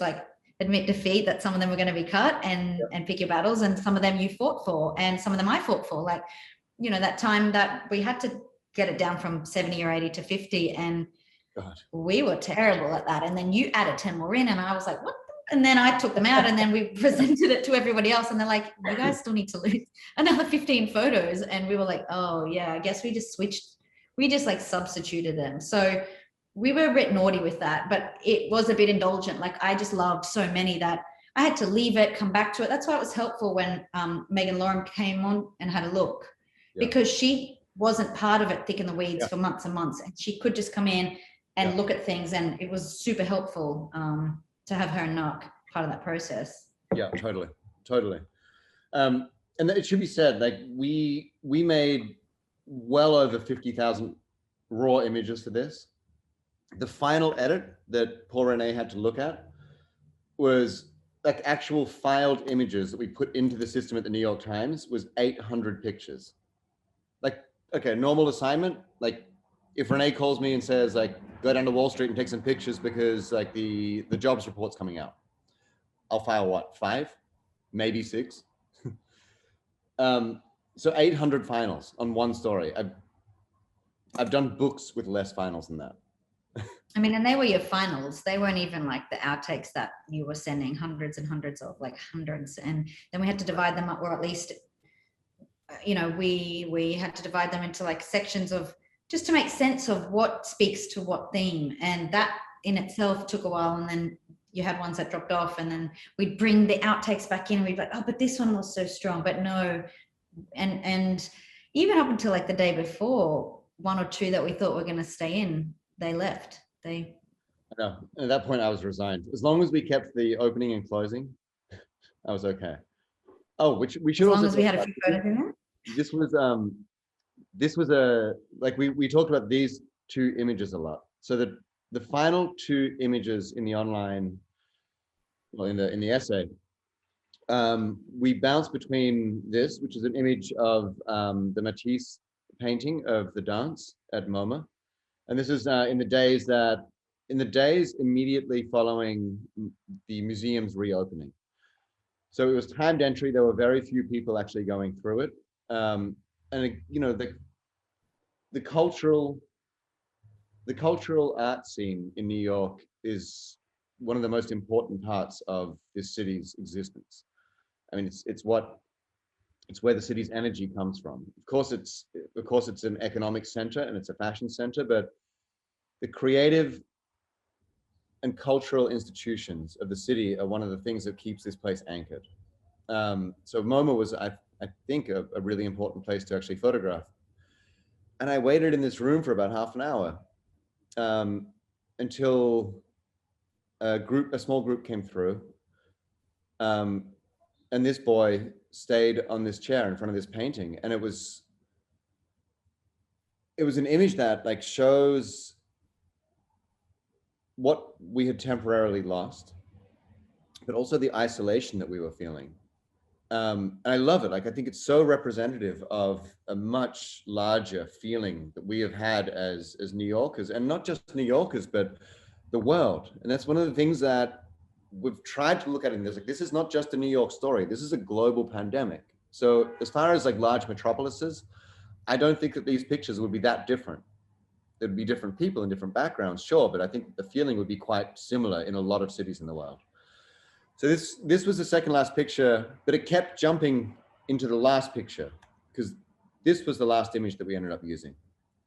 like admit defeat, that some of them were going to be cut, and pick your battles, and some of them you fought for, and some of them I fought for. Like, that time that we had to get it down from 70 or 80 to 50, and God, we were terrible at that. And then you added 10 more in, and I was like, what? And then I took them out, and then we presented it to everybody else, and they're like, you guys still need to lose another 15 photos. And we were like, oh yeah, I guess we just like substituted them. So we were a bit naughty with that, but it was a bit indulgent. Like, I just loved so many that I had to leave it, come back to it. That's why it was helpful when Megan Lauren came on and had a look, because she wasn't part of it thick in the weeds for months and months, and she could just come in and look at things, and it was super helpful to have her and Knock part of that process. Yeah, totally. And it should be said, like we made well over 50,000 raw images for this. The final edit that Paul Renee had to look at was like actual filed images that we put into the system at the New York Times was 800 pictures. Like, okay, normal assignment, like if Renee calls me and says like, go down to Wall Street and take some pictures because like the jobs report's coming out, I'll file what, 5, maybe 6. So 800 finals on one story. I've done books with less finals than that. I mean, and they were your finals. They weren't even like the outtakes that you were sending hundreds and hundreds of, like hundreds. And then we had to divide them up, or at least, we had to divide them into like sections of, just to make sense of what speaks to what theme. And that in itself took a while. And then you had ones that dropped off, and then we'd bring the outtakes back in, and we'd be like, oh, but this one was so strong, but no. And even up until like the day before, 1 or 2 that we thought were going to stay in, they left. I know. At that point I was resigned. As long as we kept the opening and closing, I was okay. Oh, which we should also, as long as we had a few photos in there. This was a, like we talked about these 2 images a lot. So the final 2 images in the online, well, in the essay, we bounced between this, which is an image of the Matisse painting of the dance at MoMA. And this is in the days immediately following the museum's reopening. So it was timed entry. There were very few people actually going through it. And the cultural art scene in New York is one of the most important parts of this city's existence. I mean, it's where the city's energy comes from. Of course, it's an economic center and it's a fashion center, but the creative and cultural institutions of the city are one of the things that keeps this place anchored. So MoMA was, I think, a really important place to actually photograph. And I waited in this room for about half an hour until a small group came through. And this boy stayed on this chair in front of this painting. And it was an image that like shows what we had temporarily lost, but also the isolation that we were feeling. And I love it. Like, I think it's so representative of a much larger feeling that we have had as New Yorkers, and not just New Yorkers, but the world. And that's one of the things that we've tried to look at in this. Like, this is not just a New York story. This is a global pandemic. So as far as like large metropolises, I don't think that these pictures would be that different. There'd be different people and different backgrounds, sure, but I think the feeling would be quite similar in a lot of cities in the world. So this was the second last picture, but it kept jumping into the last picture because this was the last image that we ended up using.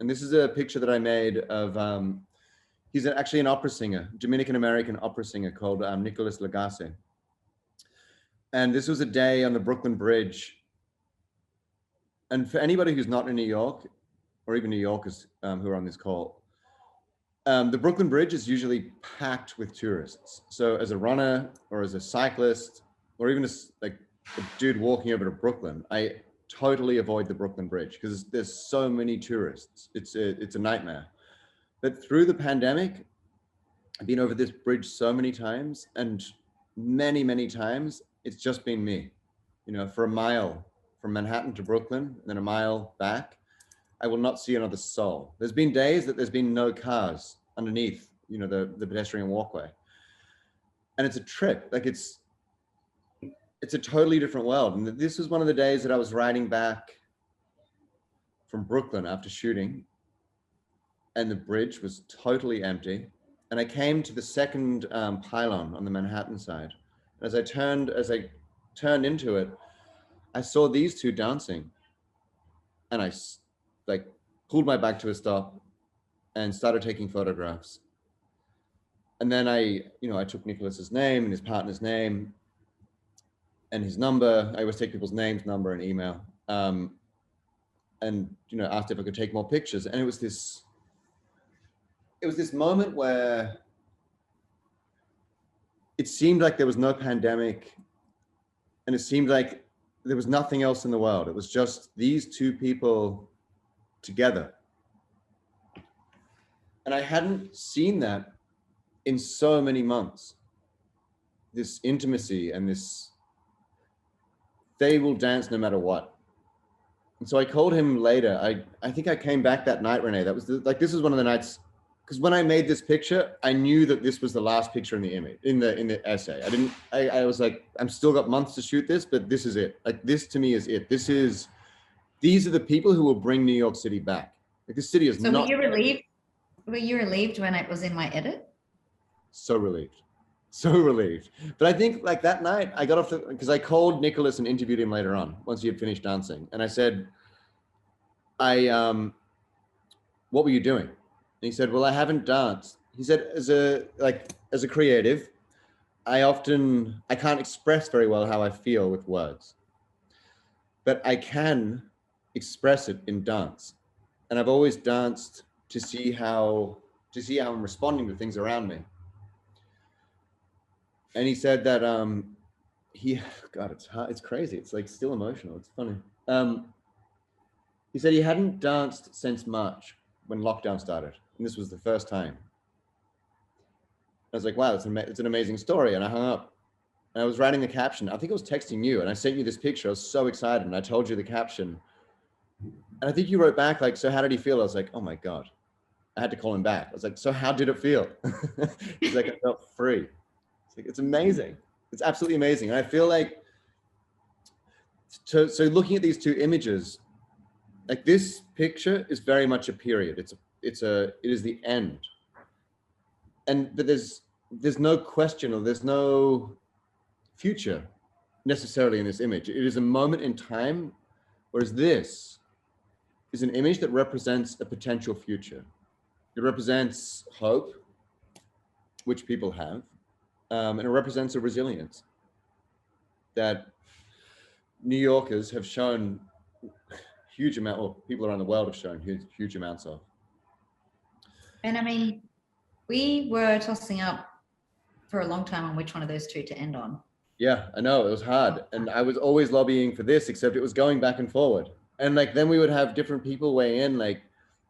And this is a picture that I made of, he's actually an opera singer, Dominican-American opera singer called Nicholas Lagasse. And this was a day on the Brooklyn Bridge. And for anybody who's not in New York, or even New Yorkers who are on this call, The Brooklyn Bridge is usually packed with tourists. So as a runner or as a cyclist, or even as like a dude walking over to Brooklyn, I totally avoid the Brooklyn Bridge because there's so many tourists. It's a nightmare. But through the pandemic, I've been over this bridge so many times, and many, many times it's just been me. You know, for a mile from Manhattan to Brooklyn, and then a mile back, I will not see another soul. There's been days that there's been no cars underneath, you know, the pedestrian walkway. And it's a trip. Like it's a totally different world. And this was one of the days that I was riding back from Brooklyn after shooting, and the bridge was totally empty. And I came to the second pylon on the Manhattan side. And as I turned into it, I saw these two dancing, and I like pulled my bike to a stop and started taking photographs. And then I took Nicholas's name and his partner's name and his number. I always take people's names, number, and email. And asked if I could take more pictures. And it was this moment where it seemed like there was no pandemic, and it seemed like there was nothing else in the world. It was just these two people together. And I hadn't seen that in so many months. This intimacy and this, they will dance no matter what. And so I called him later. I think I came back that night, Renee. That was this is one of the nights, because when I made this picture, I knew that this was the last picture in the image, in the essay. I was like, I'm still got months to shoot this, but this is it. Like, this to me is it. These are the people who will bring New York City back. Like, this city is so not. Were you relieved when it was in my edit? So relieved. But I think like that night I got off because I called Nicholas and interviewed him later on once he had finished dancing. And I said, what were you doing? And he said, well, I haven't danced. He said, as a creative, I can't express very well how I feel with words, but I can express it in dance. And I've always danced to see how I'm responding to things around me. And he said that God, it's hard, it's crazy. It's like still emotional. It's funny. He said he hadn't danced since March when lockdown started, and this was the first time. I was like, wow, it's an amazing story. And I hung up, and I was writing the caption. I think I was texting you, and I sent you this picture. I was so excited, and I told you the caption. And I think you wrote back like, so how did he feel? I was like, oh my God. I had to call him back. I was like, so how did it feel? He's like, I felt free. It's amazing. It's absolutely amazing. And I feel like, so looking at these two images, like this picture is very much a period. It is the end. But there's no question, or there's no future necessarily in this image. It is a moment in time, whereas this is an image that represents a potential future. It represents hope, which people have. And it represents a resilience that New Yorkers have shown huge amount, or people around the world have shown huge amounts of. And I mean, we were tossing up for a long time on which one of those two to end on. Yeah, I know, it was hard. And I was always lobbying for this, except it was going back and forward. And like, then we would have different people weigh in. Like,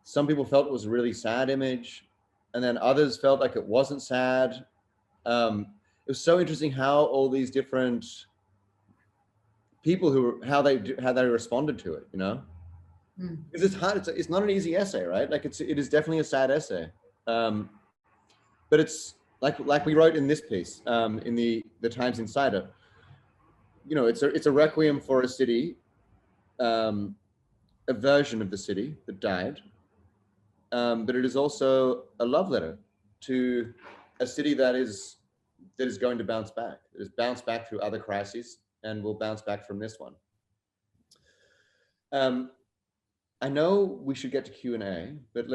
some people felt it was a really sad image, and then others felt like it wasn't sad. It was so interesting how all these different people how they responded to it, because it's hard. It's not an easy essay, right? Like it is definitely a sad essay, but it's like we wrote in this piece, in the Times Insider. It's a requiem for a city, a version of the city that died, but it is also a love letter to a city that is going to bounce back. It has bounced back through other crises and will bounce back from this one. I know we should get to Q&A, but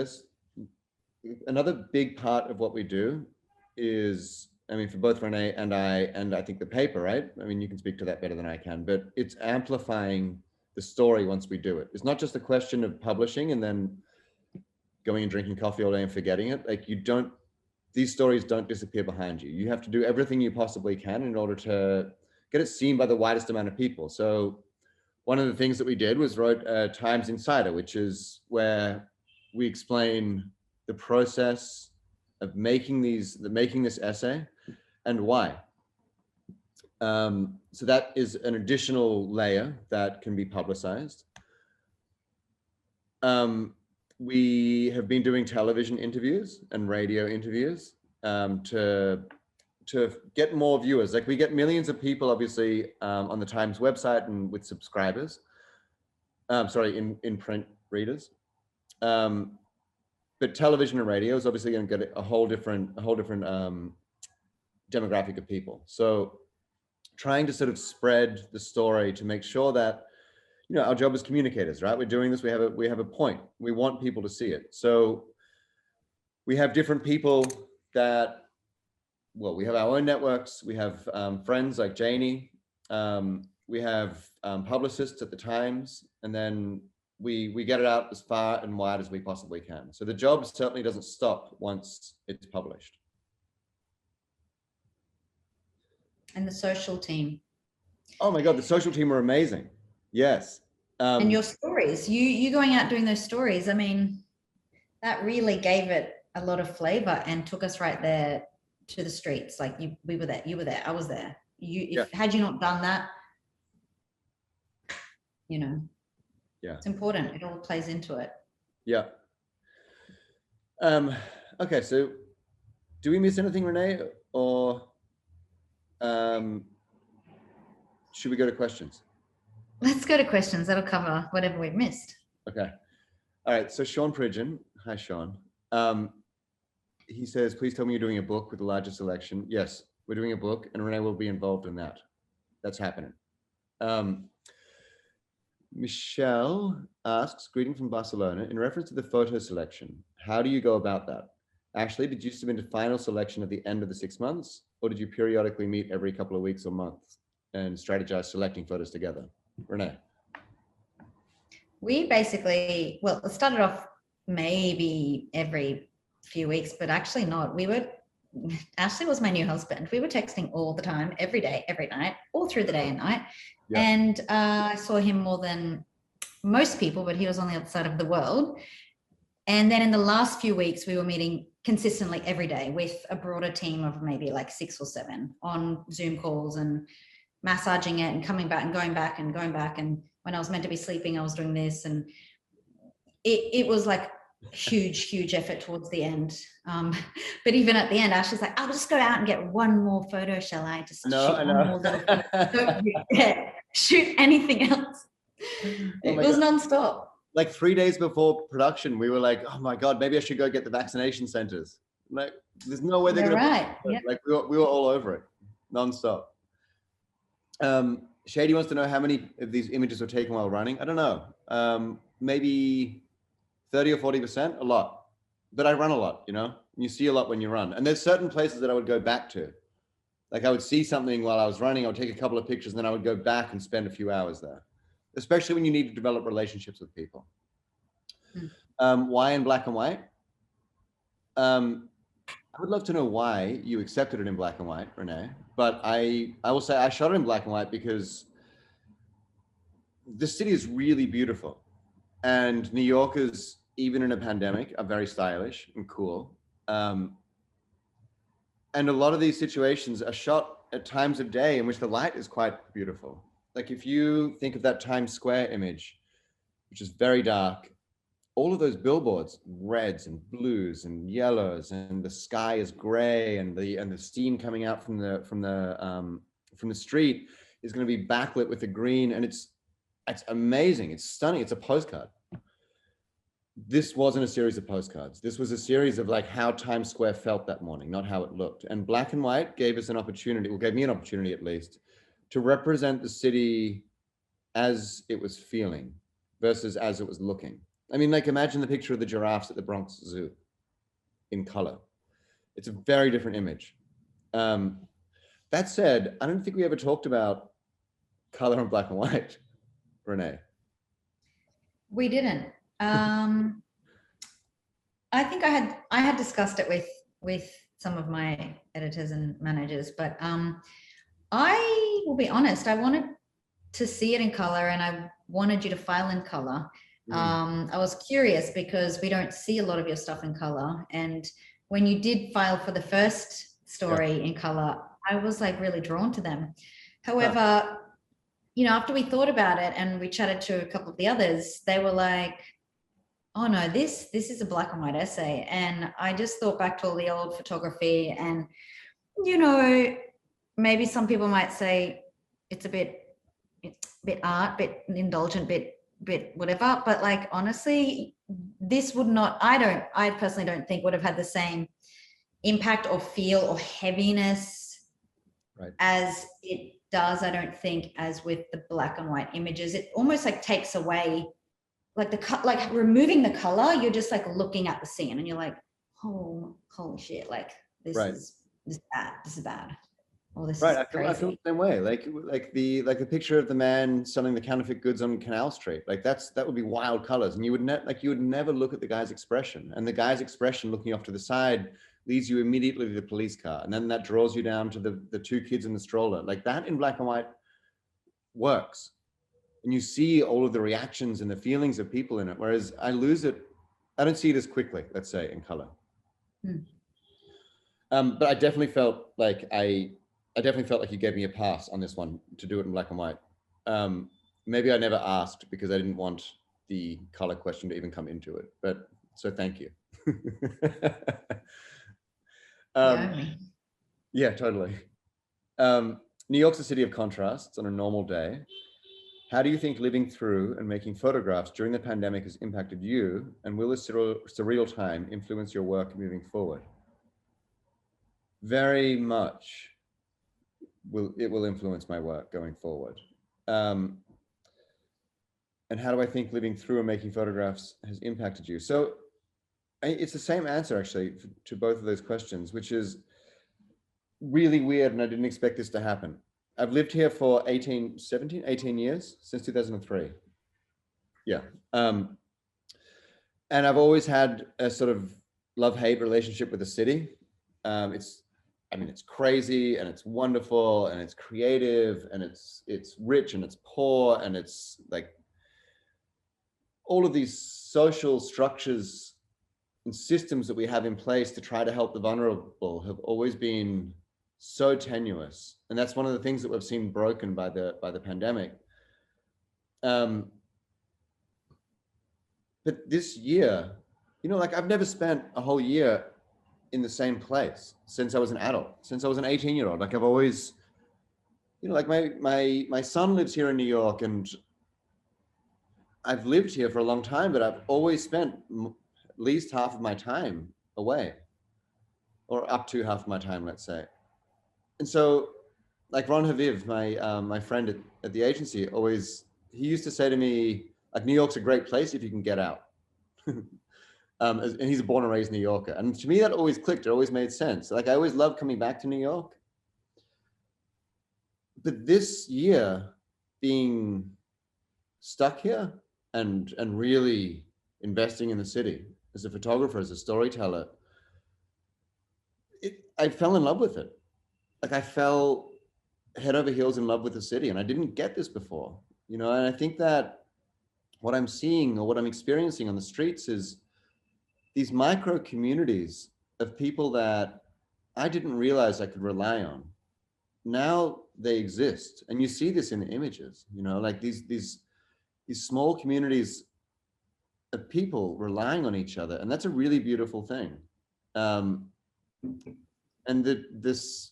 another big part of what we do is, I mean, for both Renee and I think the paper, right? I mean, you can speak to that better than I can, but it's amplifying the story once we do it. It's not just a question of publishing and then going and drinking coffee all day and forgetting it. Like these stories don't disappear behind you. You have to do everything you possibly can in order to get it seen by the widest amount of people. So one of the things that we did was wrote Times Insider, which is where we explain the process of making this essay and why. So that is an additional layer that can be publicized. We have been doing television interviews and radio interviews to get more viewers. Like we get millions of people, obviously, on the Times website and with subscribers. In print readers. But television and radio is obviously going to get a whole different demographic of people. So trying to sort of spread the story to make sure that, you know, our job as communicators, right? We're doing this, we have a point. We want people to see it. So we have different people that, well, we have our own networks. We have friends like Janie. We have publicists at the Times, and then we get it out as far and wide as we possibly can. So the job certainly doesn't stop once it's published. And the social team. Oh my God, the social team are amazing. Yes. And your stories, you going out doing those stories, I mean, that really gave it a lot of flavor and took us right there to the streets. Like we were there, you were there, I was there. Had you not done that, you know, it's important. It all plays into it. Yeah. Okay, so do we miss anything, Renee, or should we go to questions? Let's go to questions. That'll cover whatever we've missed. Okay. All right. So Sean Pridgeon, hi Sean. He says, please tell me you're doing a book with a larger selection. Yes, we're doing a book, and Renee will be involved in that. That's happening. Michelle asks, greeting from Barcelona. In reference to the photo selection, how do you go about that? Ashley, did you submit a final selection at the end of the 6 months, or did you periodically meet every couple of weeks or months and strategize selecting photos together? Renee. We basically, well, it started off maybe every few weeks, but actually not. Ashley was my new husband. We were texting all the time, every day, every night, all through the day and night. Yeah. And I saw him more than most people, but he was on the other side of the world. And then in the last few weeks, we were meeting consistently every day with a broader team of maybe like 6 or 7 on Zoom calls and massaging it and coming back and going back and going back. And when I was meant to be sleeping, I was doing this. And it was like huge effort towards the end. But even at the end, Ashley's like, I'll just go out and get one more photo, shall I? Just shoot one more little Don't shoot anything else. It was nonstop. Like 3 days before production, we were like, oh my God, maybe I should go get the vaccination centers. Like, there's no way they're right. Yep. Like we were all over it, nonstop. Shady wants to know how many of these images were taken while running. I don't know, maybe 30 or 40%, a lot. But I run a lot, you know, you see a lot when you run. And there's certain places that I would go back to. Like I would see something while I was running, I would take a couple of pictures, and then I would go back and spend a few hours there, especially when you need to develop relationships with people. Why in black and white? I would love to know why you accepted it in black and white, Renee, but I will say I shot it in black and white because the city is really beautiful, and New Yorkers, even in a pandemic, are very stylish and cool. And a lot of these situations are shot at times of day in which the light is quite beautiful. Like if you think of that Times Square image, which is very dark, all of those billboards, reds and blues and yellows, and the sky is gray, and the steam coming out from the street is going to be backlit with the green, and it's amazing. It's stunning. It's a postcard. This wasn't a series of postcards. This was a series of like how Times Square felt that morning, not how it looked. And black and white gave us an opportunity, or gave me an opportunity at least, to represent the city as it was feeling versus as it was looking. I mean, like imagine the picture of the giraffes at the Bronx Zoo in color. It's a very different image. That said, I don't think we ever talked about color in black and white, Renee. We didn't. I think I had discussed it with some of my editors and managers, but I will be honest, I wanted to see it in color, and I wanted you to file in color. I was curious because we don't see a lot of your stuff in color, and when you did file for the first story in color, I was like really drawn to them. However, you know, after we thought about it and we chatted to a couple of the others, they were like, oh no, this is a black and white essay. And I just thought back to all the old photography, and, you know, maybe some people might say it's a bit art, bit indulgent, bit whatever. But like, honestly, this would not, I personally don't think would have had the same impact or feel or heaviness as it does, I don't think, as with the black and white images. It almost like takes away, like like removing the color, you're just like looking at the scene and you're like, oh, holy shit, like this is bad. Oh, this is crazy. I feel the same way. Like the picture of the man selling the counterfeit goods on Canal Street. Like that would be wild colors, and you would never look at the guy's expression, and the guy's expression looking off to the side leads you immediately to the police car, and then that draws you down to the two kids in the stroller. Like that in black and white works, and you see all of the reactions and the feelings of people in it. Whereas I don't see it as quickly, let's say, in color. But I definitely felt like you gave me a pass on this one to do it in black and white. Maybe I never asked because I didn't want the color question to even come into it, but so thank you. Yeah, totally. New York's a city of contrasts on a normal day. How do you think living through and making photographs during the pandemic has impacted you, and will this surreal time influence your work moving forward? Very much. It will influence my work going forward. And how do I think living through and making photographs has impacted you? So it's the same answer actually to both of those questions, which is really weird, and I didn't expect this to happen. I've lived here for 18 years, since 2003. Yeah. And I've always had a sort of love-hate relationship with the city. It's crazy and it's wonderful and it's creative and it's rich and it's poor, and it's like all of these social structures and systems that we have in place to try to help the vulnerable have always been so tenuous. And that's one of the things that we've seen broken by the pandemic. But this year, you know, like I've never spent a whole year in the same place since I was an adult, since I was an 18-year-old. Like I've always, you know, like my son lives here in New York, and I've lived here for a long time, but I've always spent at least half of my time away, or up to half of my time, let's say. And so like Ron Haviv, my friend at the agency, he used to say to me, like, New York's a great place if you can get out. And he's a born and raised New Yorker. And to me, that always clicked. It always made sense. Like, I always loved coming back to New York. But this year, being stuck here and really investing in the city as a photographer, as a storyteller, I fell in love with it. Like, I fell head over heels in love with the city, and I didn't get this before, you know. And I think that what I'm seeing or what I'm experiencing on the streets is these micro communities of people that I didn't realize I could rely on. Now they exist, and you see this in the images, you know, like these small communities of people relying on each other, and that's a really beautiful thing. And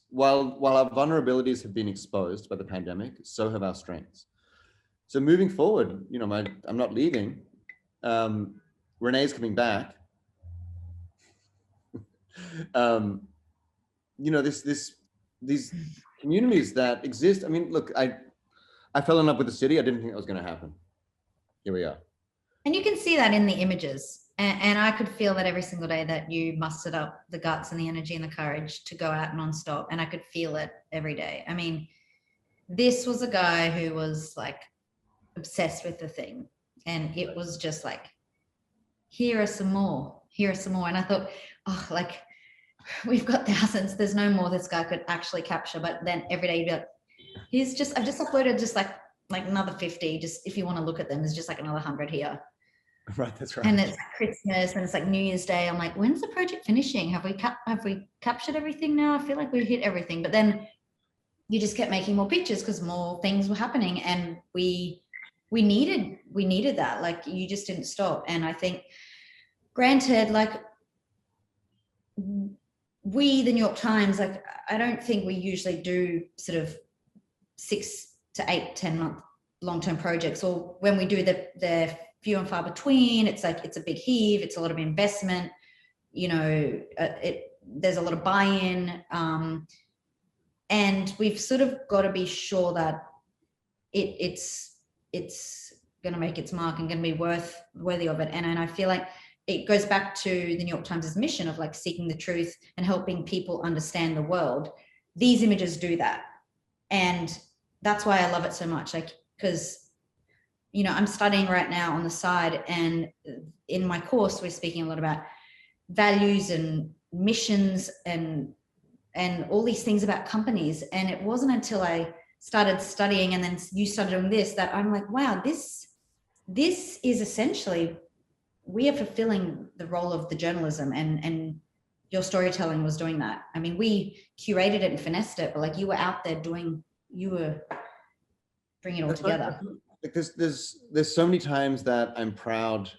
while our vulnerabilities have been exposed by the pandemic, so have our strengths. So moving forward, you know, I'm not leaving. Renee's coming back. You know, these communities that exist. I mean, look, I fell in love with the city. I didn't think that was going to happen. Here we are. And you can see that in the images. And I could feel that every single day that you mustered up the guts and the energy and the courage to go out nonstop. And I could feel it every day. I mean, this was a guy who was like obsessed with the thing. And it was just like, here are some more. here are some more. And I thought, oh, like, we've got thousands. There's no more this guy could actually capture. But then every day you'd be like, I've just uploaded just like another 50. Just if you want to look at them, there's just like another 100 here. Right, that's right. And it's Christmas and it's like New Year's Day. I'm like, when's the project finishing? Have we captured everything now? I feel like we hit everything. But then you just kept making more pictures because more things were happening, and we needed that. Like, you just didn't stop. And I think, granted, like, the New York Times, like, I don't think we usually do sort of 6 to 8, 10-month long-term projects, or when we do the few and far between, it's like, it's a big heave, it's a lot of investment, you know, there's a lot of buy-in, and we've sort of got to be sure that it's going to make its mark and going to be worthy of it. And I feel like it goes back to the New York Times' mission of like seeking the truth and helping people understand the world. These images do that. And that's why I love it so much. Like, because, you know, I'm studying right now on the side, and in my course, we're speaking a lot about values and missions and all these things about companies. And it wasn't until I started studying, and then you started doing this, that I'm like, wow, this is essentially, we are fulfilling the role of the journalism, and your storytelling was doing that. I mean, we curated it and finessed it, but like, you were out there you were bringing it all together. Like, there's so many times that I'm proud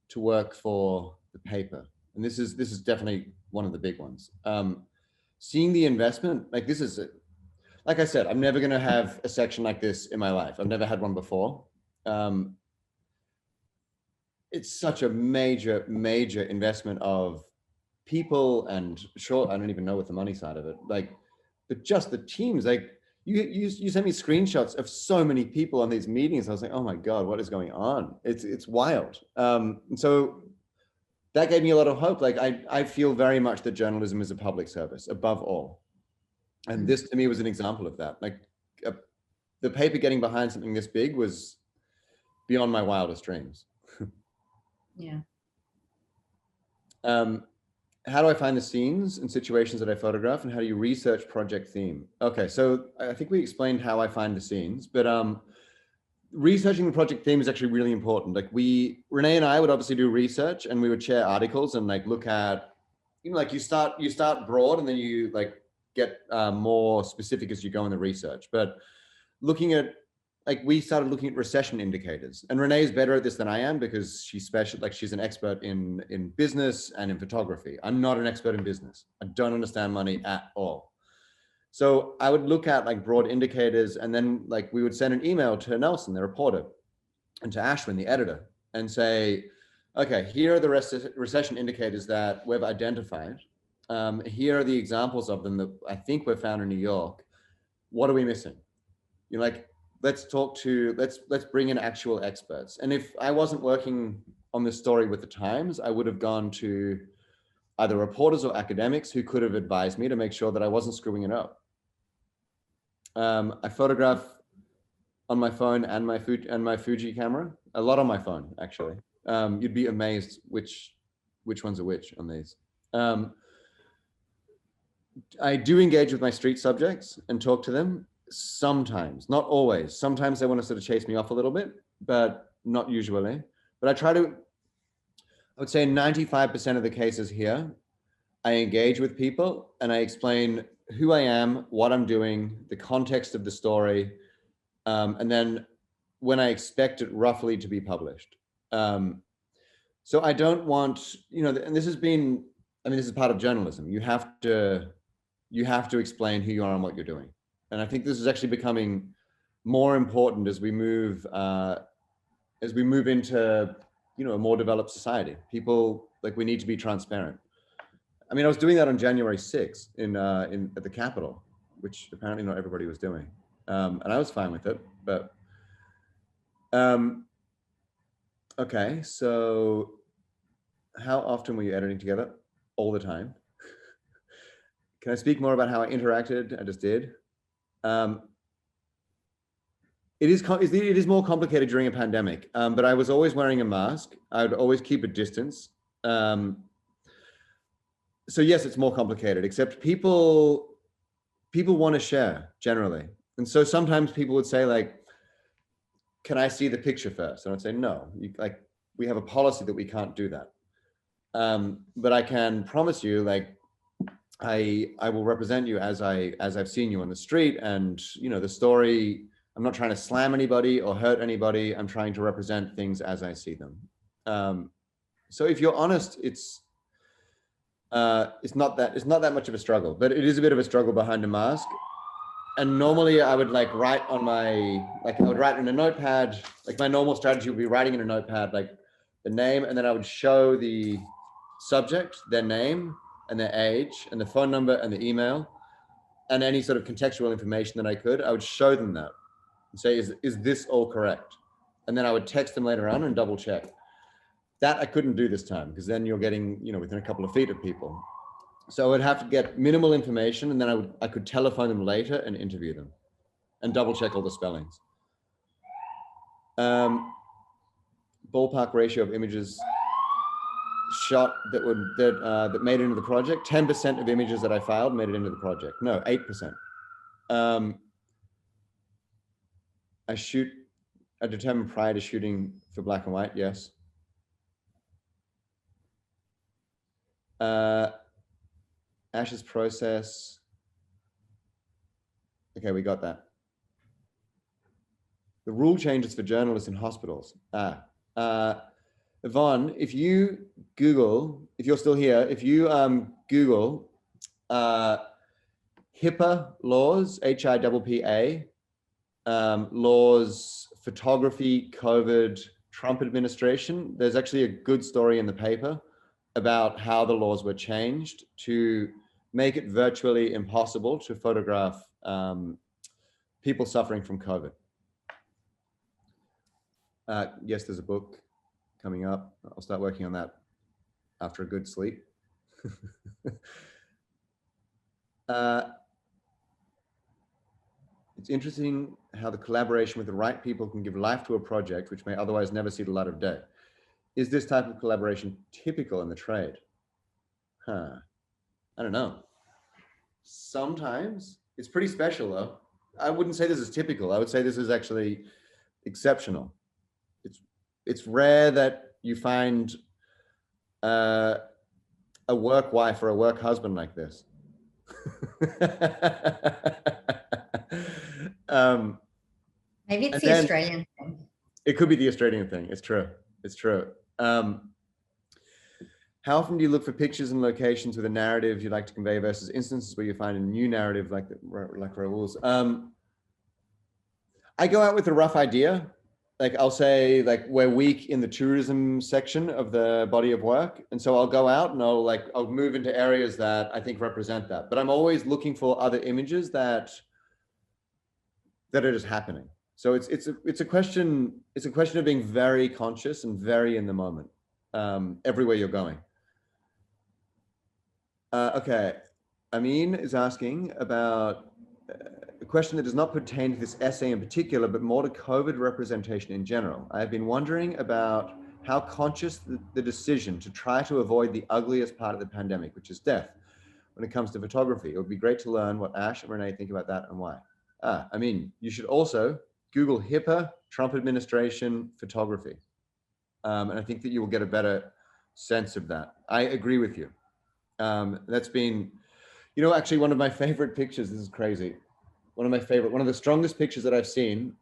to work for the paper, and this is definitely one of the big ones. Seeing the investment, like, this is, like I said, I'm never going to have a section like this in my life. I've never had one before. It's such a major investment of people, and sure, I don't even know what the money side of it, like, but just the teams, like, you sent me screenshots of so many people on these meetings. I was like, oh my God, what is going on? It's wild. And so that gave me a lot of hope. Like, I feel very much that journalism is a public service above all. And this to me was an example of that. Like, the paper getting behind something this big was beyond my wildest dreams. Yeah. How do I find the scenes and situations that I photograph, and how do you research project theme? Okay, so I think we explained how I find the scenes, but researching the project theme is actually really important. Like, Renee and I would obviously do research, and we would share articles and like look at, you know, like, you start broad and then you like get more specific as you go in the research. But looking at, like, we started looking at recession indicators, and Renee is better at this than I am because she's an expert in business and in photography. I'm not an expert in business. I don't understand money at all. So I would look at like broad indicators, and then like we would send an email to Nelson, the reporter, and to Ashwin, the editor, and say, okay, here are the recession indicators that we've identified. Here are the examples of them that I think were found in New York. What are we missing? You're like, let's bring in actual experts. And if I wasn't working on this story with the Times, I would have gone to either reporters or academics who could have advised me to make sure that I wasn't screwing it up. I photograph on my phone and my Fuji camera, a lot on my phone, actually. You'd be amazed which ones are which on these. I do engage with my street subjects and talk to them. Sometimes, not always. Sometimes they want to sort of chase me off a little bit, but not usually. But I would say 95% of the cases here, I engage with people and I explain who I am, what I'm doing, the context of the story, and then when I expect it roughly to be published. So I don't want, you know, and this is part of journalism. You have to explain who you are and what you're doing. And I think this is actually becoming more important as we move into, you know, a more developed society. People, like, we need to be transparent. I mean, I was doing that on January 6th at the Capitol, which apparently not everybody was doing, and I was fine with it. But okay, so how often were you editing together? All the time. Can I speak more about how I interacted? I just did. It is more complicated during a pandemic, but I was always wearing a mask. I would always keep a distance. And so yes, it's more complicated, except people want to share generally. And so sometimes people would say like, can I see the picture first? And I'd say, no, we have a policy that we can't do that. But I can promise you, like, I will represent you as I've seen you on the street, and the story. I'm not trying to slam anybody or hurt anybody. I'm trying to represent things as I see them. So if you're honest, it's not that much of a struggle, but it is a bit of a struggle behind a mask. And normally I would like write on I would write in a notepad. Like my normal strategy would be writing in a notepad like the name, and then I would show the subject, their name and their age and the phone number and the email and any sort of contextual information that I could. I would show them that and say, is this all correct? And then I would text them later on and double check. That I couldn't do this time, because then you're getting, within a couple of feet of people. So I would have to get minimal information, and then I could telephone them later and interview them and double check all the spellings. Ballpark ratio of images shot that made it into the project. 10% of images that I filed made it into the project. No, 8%. I determined prior to shooting for black and white, yes. Ash's process. Okay, we got that. The rule changes for journalists in hospitals. Yvonne, if you Google, if you're still here, if you Google HIPAA laws, HIPPA, laws, photography, COVID, Trump administration, there's actually a good story in the paper about how the laws were changed to make it virtually impossible to photograph people suffering from COVID. Yes, there's a book coming up. I'll start working on that after a good sleep. It's interesting how the collaboration with the right people can give life to a project which may otherwise never see the light of day. Is this type of collaboration typical in the trade? I don't know. Sometimes. It's pretty special though. I wouldn't say this is typical. I would say this is actually exceptional. It's rare that you find a work wife or a work husband like this. Maybe it's the Australian thing. It could be the Australian thing. It's true. It's true. How often do you look for pictures and locations with a narrative you'd like to convey versus instances where you find a new narrative like Raoul's? I go out with a rough idea. Like I'll say like we're weak in the tourism section of the body of work. And so I'll go out and I'll move into areas that I think represent that. But I'm always looking for other images that are just happening. So it's a question of being very conscious and very in the moment, everywhere you're going. Okay, Amin is asking about a question that does not pertain to this essay in particular, but more to COVID representation in general. I have been wondering about how conscious the decision to try to avoid the ugliest part of the pandemic, which is death, when it comes to photography. It would be great to learn what Ash and Renee think about that and why. I mean, you should also Google HIPAA, Trump administration, photography. And I think that you will get a better sense of that. I agree with you. That's been, actually one of my favorite pictures, this is crazy. One of the strongest pictures that I've seen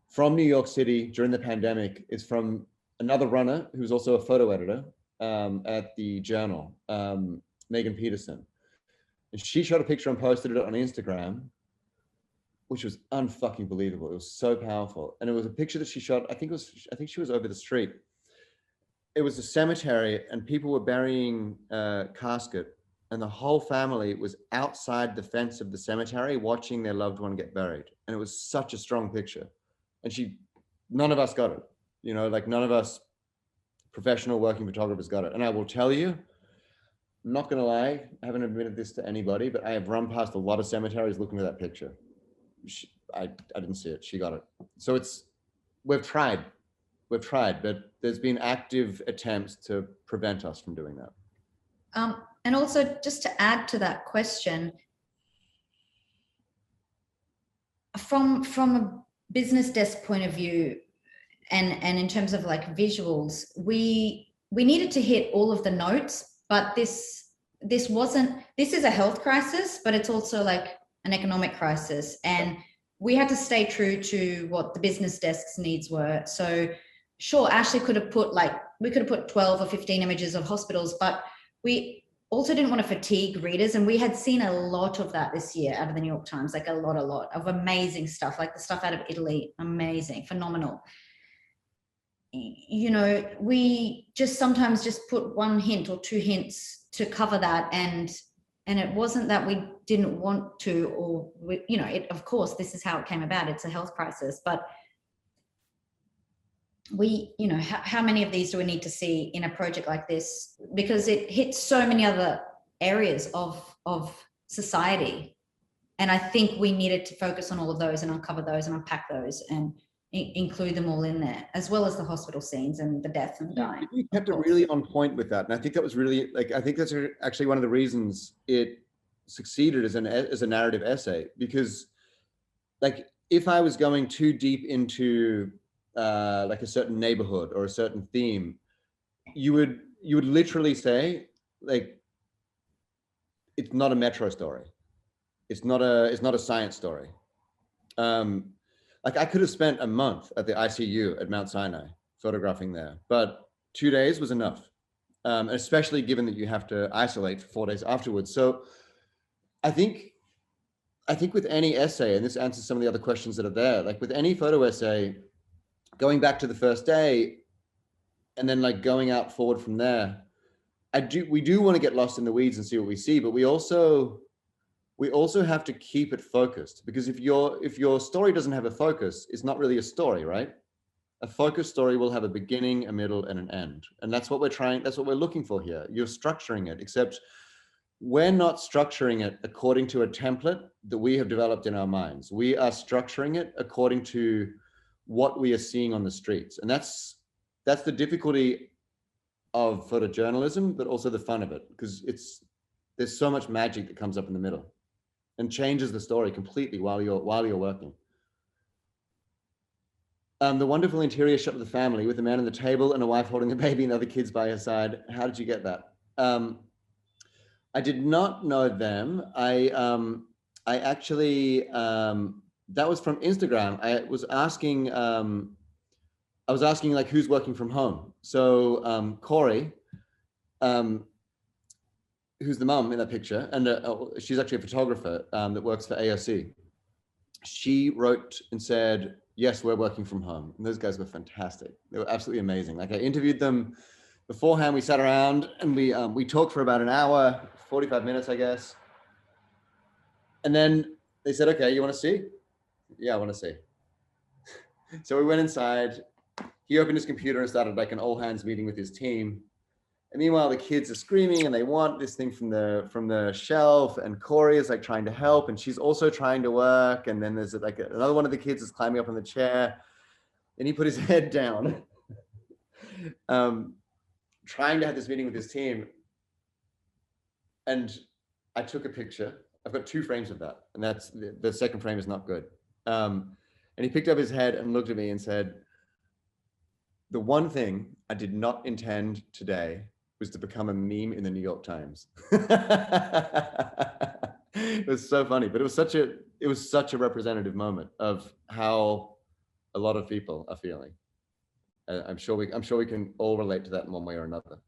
from New York City during the pandemic is from another runner who's also a photo editor at the Journal, Megan Peterson. And she shot a picture and posted it on Instagram, which was unfucking believable. It was so powerful. And it was a picture that she shot, I think she was over the street. It was a cemetery and people were burying a casket, and the whole family was outside the fence of the cemetery watching their loved one get buried. And it was such a strong picture. And none of us got it. None of us professional working photographers got it. And I will tell you, I'm not gonna lie, I haven't admitted this to anybody, but I have run past a lot of cemeteries looking at that picture. I didn't see it, she got it. So we've tried, but there's been active attempts to prevent us from doing that. And also, just to add to that question, from a business desk point of view, and in terms of like visuals, we needed to hit all of the notes, but this is a health crisis, but it's also like an economic crisis, and we had to stay true to what the business desk's needs were. So sure, Ashley could have put we could have put 12 or 15 images of hospitals, but we also didn't want to fatigue readers. And we had seen a lot of that this year out of the New York Times, like a lot of amazing stuff, like the stuff out of Italy, amazing, phenomenal. You know, we just sometimes just put one hint or two hints to cover that. And it wasn't that we didn't want to, or you know, of course, this is how it came about. It's a health crisis, but you know, how many of these do we need to see in a project like this? Because it hits so many other areas of society. And I think we needed to focus on all of those and uncover those and unpack those and include them all in there, as well as the hospital scenes and the death and the dying. You kept it really on point with that. And I think that was really, I think that's actually one of the reasons it succeeded as a narrative essay, because like, if I was going too deep into like a certain neighborhood or a certain theme, you would literally say, like, it's not a metro story. It's not a science story. Like, I could have spent a month at the ICU at Mount Sinai photographing there, but 2 days was enough, especially given that you have to isolate for 4 days afterwards. So I think with any essay, and this answers some of the other questions that are there, like with any photo essay, going back to the first day and then like going out forward from there, we do want to get lost in the weeds and see what we see, but we also have to keep it focused, because if your story doesn't have a focus, it's not really a story, right? A focused story will have a beginning, a middle, and an end. And that's what we're looking for here. You're structuring it, except we're not structuring it according to a template that we have developed in our minds. We are structuring it according to what we are seeing on the streets. And that's the difficulty of photojournalism, but also the fun of it, because there's so much magic that comes up in the middle and changes the story completely while you're working. The wonderful interior shot of the family with a man on the table and a wife holding the baby and other kids by her side. How did you get that? I did not know them. I actually, that was from Instagram. I was asking like, who's working from home? So Corey, who's the mom in that picture, and she's actually a photographer that works for AOC. She wrote and said, yes, we're working from home. And those guys were fantastic. They were absolutely amazing. Like, I interviewed them beforehand. We sat around and we talked for about an hour, 45 minutes, I guess. And then they said, okay, you want to see? Yeah, I want to see. So we went inside. He opened his computer and started like an all hands meeting with his team. And meanwhile, the kids are screaming and they want this thing from the shelf. And Corey is like trying to help, and she's also trying to work. And then there's like another one of the kids is climbing up on the chair, and he put his head down, trying to have this meeting with his team. And I took a picture. I've got 2 frames of that, and that's the second frame is not good. And he picked up his head and looked at me and said, the one thing I did not intend today was to become a meme in the New York Times. It was so funny, but it was such a representative moment of how a lot of people are feeling. I'm sure we can all relate to that in one way or another.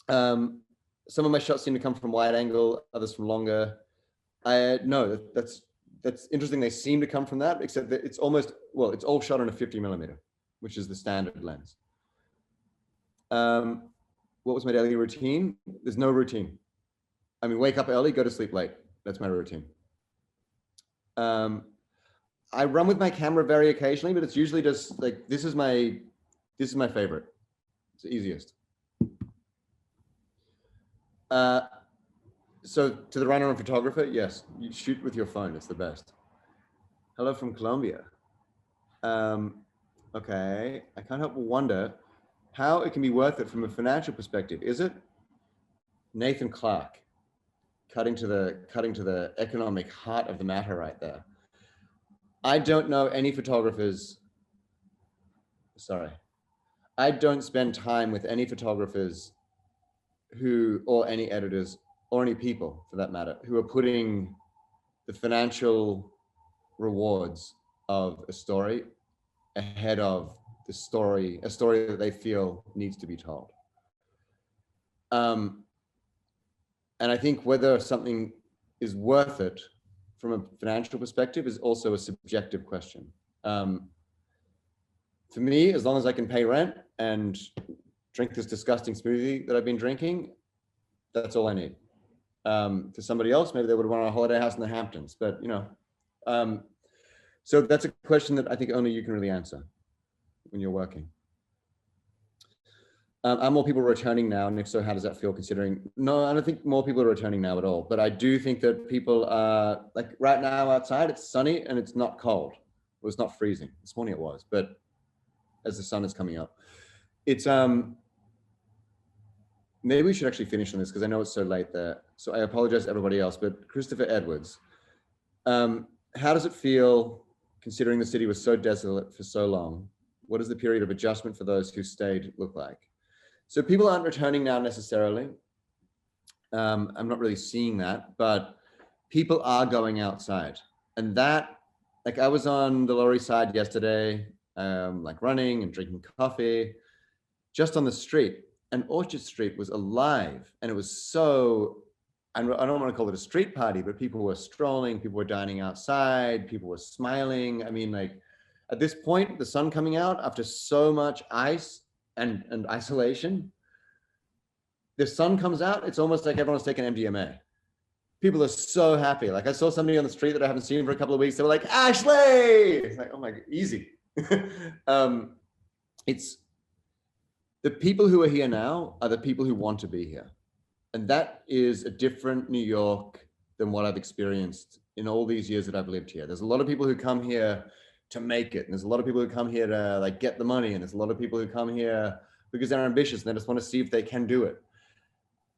Some of my shots seem to come from wide angle, others from longer. No, that's interesting. They seem to come from that, except that it's all shot on a 50mm, which is the standard lens. What was my daily routine? There's no routine. I mean, wake up early, go to sleep late. That's my routine. I run with my camera very occasionally, but it's usually just like, this is my favorite. It's the easiest. So to the runner and photographer, yes, you shoot with your phone. It's the best. Hello from Colombia. Okay, I can't help but wonder how it can be worth it from a financial perspective. Is it? Nathan Clark, cutting to the economic heart of the matter right there. I don't know any photographers. Sorry, I don't spend time with any photographers who, or any editors, or any people for that matter, who are putting the financial rewards of a story ahead of a story that they feel needs to be told. And I think whether something is worth it from a financial perspective is also a subjective question. For me, as long as I can pay rent and drink this disgusting smoothie that I've been drinking, that's all I need. For somebody else, maybe they would want a holiday house in the Hamptons, but so that's a question that I think only you can really answer when you're working. Are more people returning now? And if so, how does that feel considering? No, I don't think more people are returning now at all, but I do think that people are, like right now outside, it's sunny and it's not cold. Well, it's not freezing. This morning it was, but as the sun is coming up, it's, maybe we should actually finish on this because I know it's so late there. So I apologize to everybody else, but Christopher Edwards, how does it feel considering the city was so desolate for so long? What does the period of adjustment for those who stayed look like? So people aren't returning now necessarily. I'm not really seeing that, but people are going outside. And that, like I was on the Lower East Side yesterday, like running and drinking coffee, just on the street. And Orchard Street was alive. And it was so, I don't want to call it a street party, but people were strolling, people were dining outside, people were smiling. I mean, like at this point, the sun coming out after so much ice and isolation, the sun comes out, it's almost like everyone's taking MDMA. People are so happy. Like I saw somebody on the street that I haven't seen for a couple of weeks. They were like, Ashley! It's like, oh my God, easy. It's the people who are here now are the people who want to be here. And that is a different New York than what I've experienced in all these years that I've lived here. There's a lot of people who come here to make it. And there's a lot of people who come here to like get the money. And there's a lot of people who come here because they're ambitious and they just want to see if they can do it.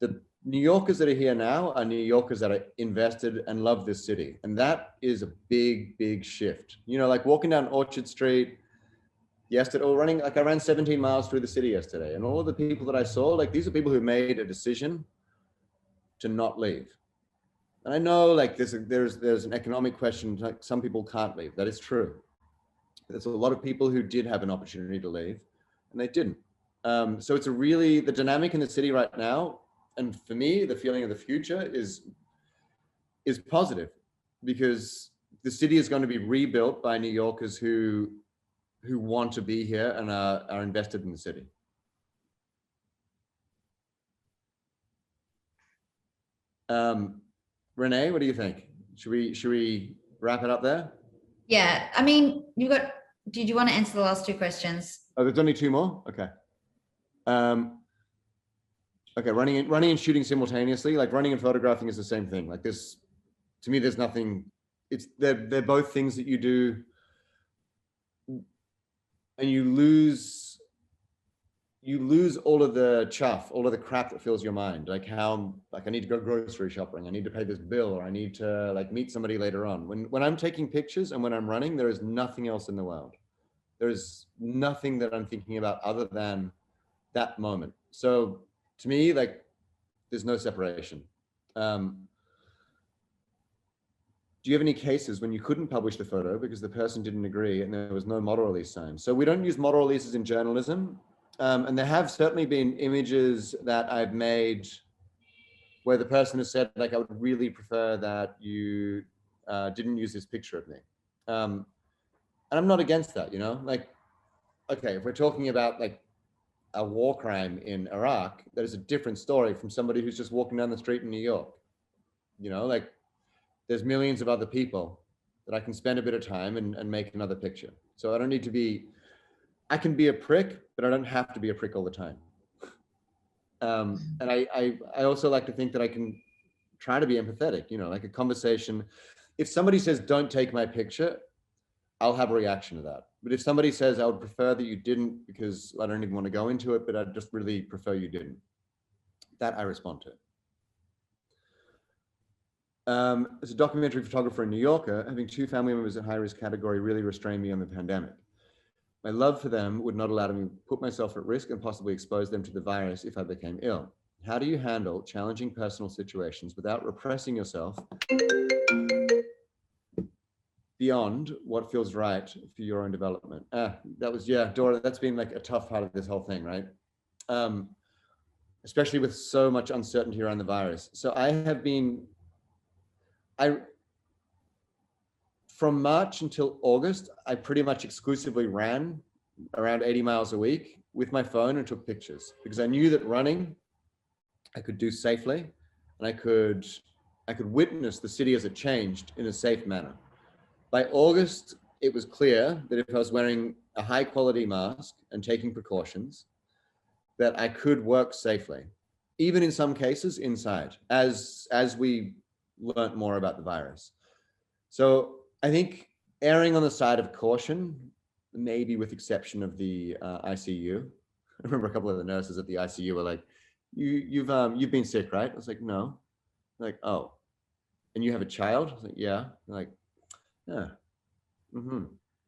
The New Yorkers that are here now are New Yorkers that are invested and love this city. And that is a big, big shift. You know, like walking down Orchard Street yesterday, or running, like I ran 17 miles through the city yesterday. And all of the people that I saw, like these are people who made a decision to not leave. And I know like there's an economic question, like some people can't leave. That is true. There's a lot of people who did have an opportunity to leave and they didn't. So it's a really, the dynamic in the city right now, and for me, the feeling of the future is positive because the city is going to be rebuilt by New Yorkers who want to be here and are invested in the city. Renee, what do you think? Should we wrap it up there? Yeah, I mean, did you want to answer the last two questions? Oh, there's only two more? Okay. Okay, running and shooting simultaneously, like running and photographing is the same thing. Like this, to me, there's nothing, they're both things that you do and you lose all of the chuff, all of the crap that fills your mind. Like I need to go grocery shopping, I need to pay this bill, or I need to like meet somebody later on. When I'm taking pictures and when I'm running, there is nothing else in the world. There's nothing that I'm thinking about other than that moment. So to me, like there's no separation. Do you have any cases when you couldn't publish the photo because the person didn't agree and there was no model release sign? So we don't use model releases in journalism. And there have certainly been images that I've made where the person has said, like, I would really prefer that you didn't use this picture of me. And I'm not against that, you know, like, okay, if we're talking about like a war crime in Iraq, that is a different story from somebody who's just walking down the street in New York. You know, like there's millions of other people that I can spend a bit of time and make another picture. So I don't need to be, I can be a prick, but I don't have to be a prick all the time. And I also like to think that I can try to be empathetic, you know, like a conversation. If somebody says, don't take my picture, I'll have a reaction to that. But if somebody says, I would prefer that you didn't because I don't even want to go into it, but I just really prefer you didn't, that I respond to. As a documentary photographer in New Yorker, having 2 family members in high-risk category really restrained me on the pandemic. My love for them would not allow me to put myself at risk and possibly expose them to the virus if I became ill. How do you handle challenging personal situations without repressing yourself beyond what feels right for your own development? That was, yeah, Dora, that's been like a tough part of this whole thing, right? Especially with so much uncertainty around the virus. So from March until August, I pretty much exclusively ran around 80 miles a week with my phone and took pictures, because I knew that running I could do safely, and I could witness the city as it changed in a safe manner. By August, it was clear that if I was wearing a high quality mask and taking precautions, that I could work safely, even in some cases inside, as we learned more about the virus. So I think erring on the side of caution, maybe with exception of the ICU. I remember a couple of the nurses at the ICU were like, you've been sick, right? I was like, no. They're like, oh, and you have a child? I was like, yeah. They're like, yeah. Mm-hmm.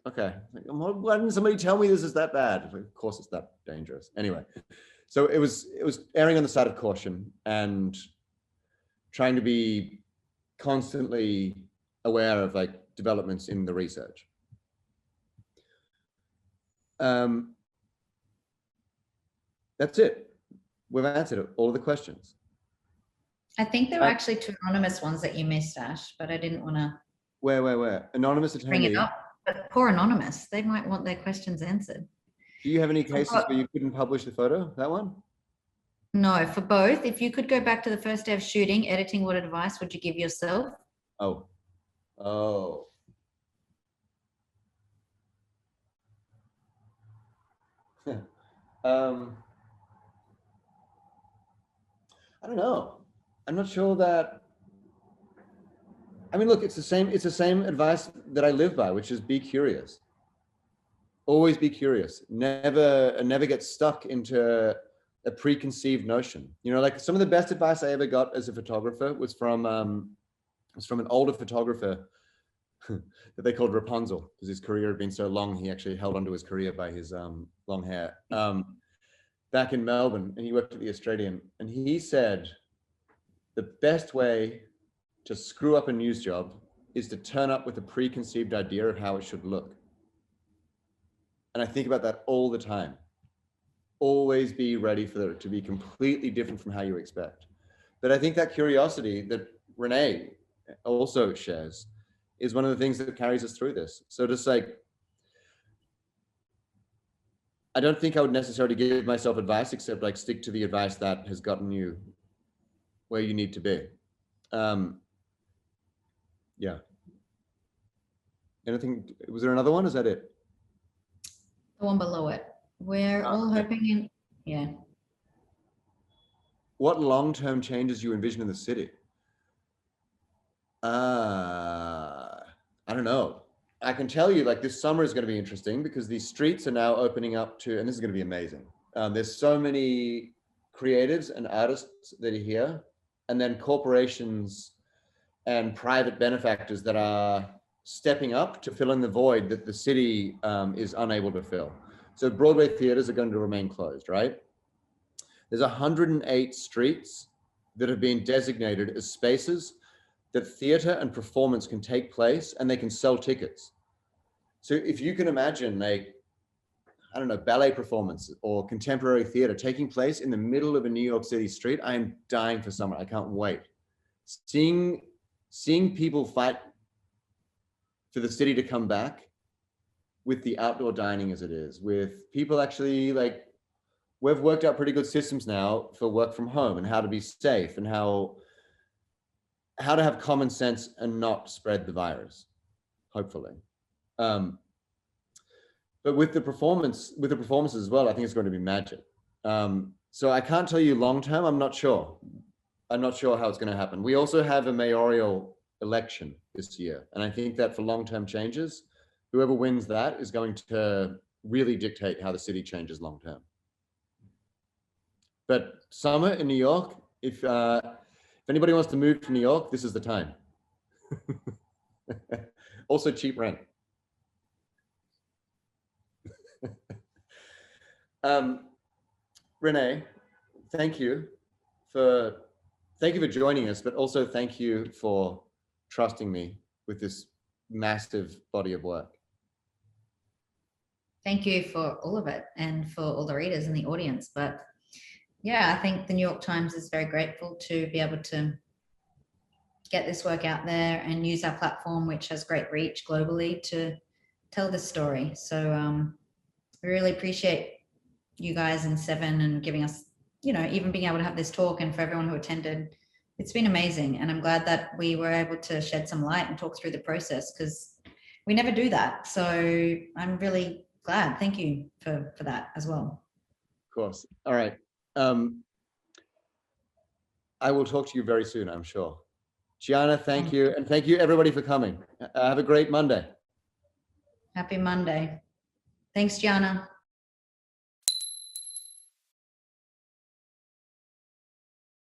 Okay. Like, why didn't somebody tell me this is that bad? Like, of course it's that dangerous. Anyway, so it was erring on the side of caution and trying to be constantly aware of like developments in the research. That's it. We've answered all of the questions. I think there were actually 2 anonymous ones that you missed, Ash, but I didn't want to. Where? Anonymous attendee. Bring it up, but poor anonymous. They might want their questions answered. Do you have any cases where you couldn't publish the photo? That one? No, for both. If you could go back to the first day of shooting, editing, what advice would you give yourself? Oh. I don't know. I'm not sure that. I mean, look, it's the same advice that I live by, which is be curious. Always be curious. Never get stuck into a preconceived notion. You know, like some of the best advice I ever got as a photographer was from an older photographer that they called Rapunzel, because his career had been so long, he actually held onto his career by his long hair. Back in Melbourne, and he worked at the Australian, and he said, the best way to screw up a news job is to turn up with a preconceived idea of how it should look. And I think about that all the time. Always be ready for it to be completely different from how you expect. But I think that curiosity that Renee also shares is one of the things that carries us through this. So just like, I don't think I would necessarily give myself advice, except like stick to the advice that has gotten you where you need to be. Yeah. Anything, was there another one? Is that it? The one below it. We're all hoping in, yeah. What long-term changes you envision in the city? I don't know. I can tell you, like, this summer is going to be interesting because these streets are now opening up to, and this is going to be amazing. There's so many creatives and artists that are here, and then corporations and private benefactors that are stepping up to fill in the void that the city is unable to fill. So Broadway theaters are going to remain closed, right? There's 108 streets that have been designated as spaces that theater and performance can take place, and they can sell tickets. So if you can imagine, like, I don't know, ballet performance or contemporary theater taking place in the middle of a New York City street, I am dying for summer. I can't wait. Seeing people fight for the city to come back with the outdoor dining as it is, with people actually, like, we've worked out pretty good systems now for work from home and how to be safe and how to have common sense and not spread the virus, hopefully. But with the performances as well, I think it's going to be magic. So I can't tell you long term. I'm not sure how it's going to happen. We also have a mayoral election this year, and I think that for long term changes, whoever wins that is going to really dictate how the city changes long term. But summer in New York, if anybody wants to move to New York, this is the time. Also cheap rent. Renee, thank you for joining us, but also thank you for trusting me with this massive body of work. Thank you for all of it and for all the readers in the audience. But yeah, I think the New York Times is very grateful to be able to get this work out there and use our platform, which has great reach globally, to tell this story. So we really appreciate you guys in Seven and giving us, you know, even being able to have this talk, and for everyone who attended. It's been amazing. And I'm glad that we were able to shed some light and talk through the process, because we never do that. So I'm really glad. Thank you for that as well. Of course. All right. I will talk to you very soon, I'm sure. Gianna, thank you. And thank you everybody for coming. Have a great Monday. Happy Monday. Thanks, Gianna.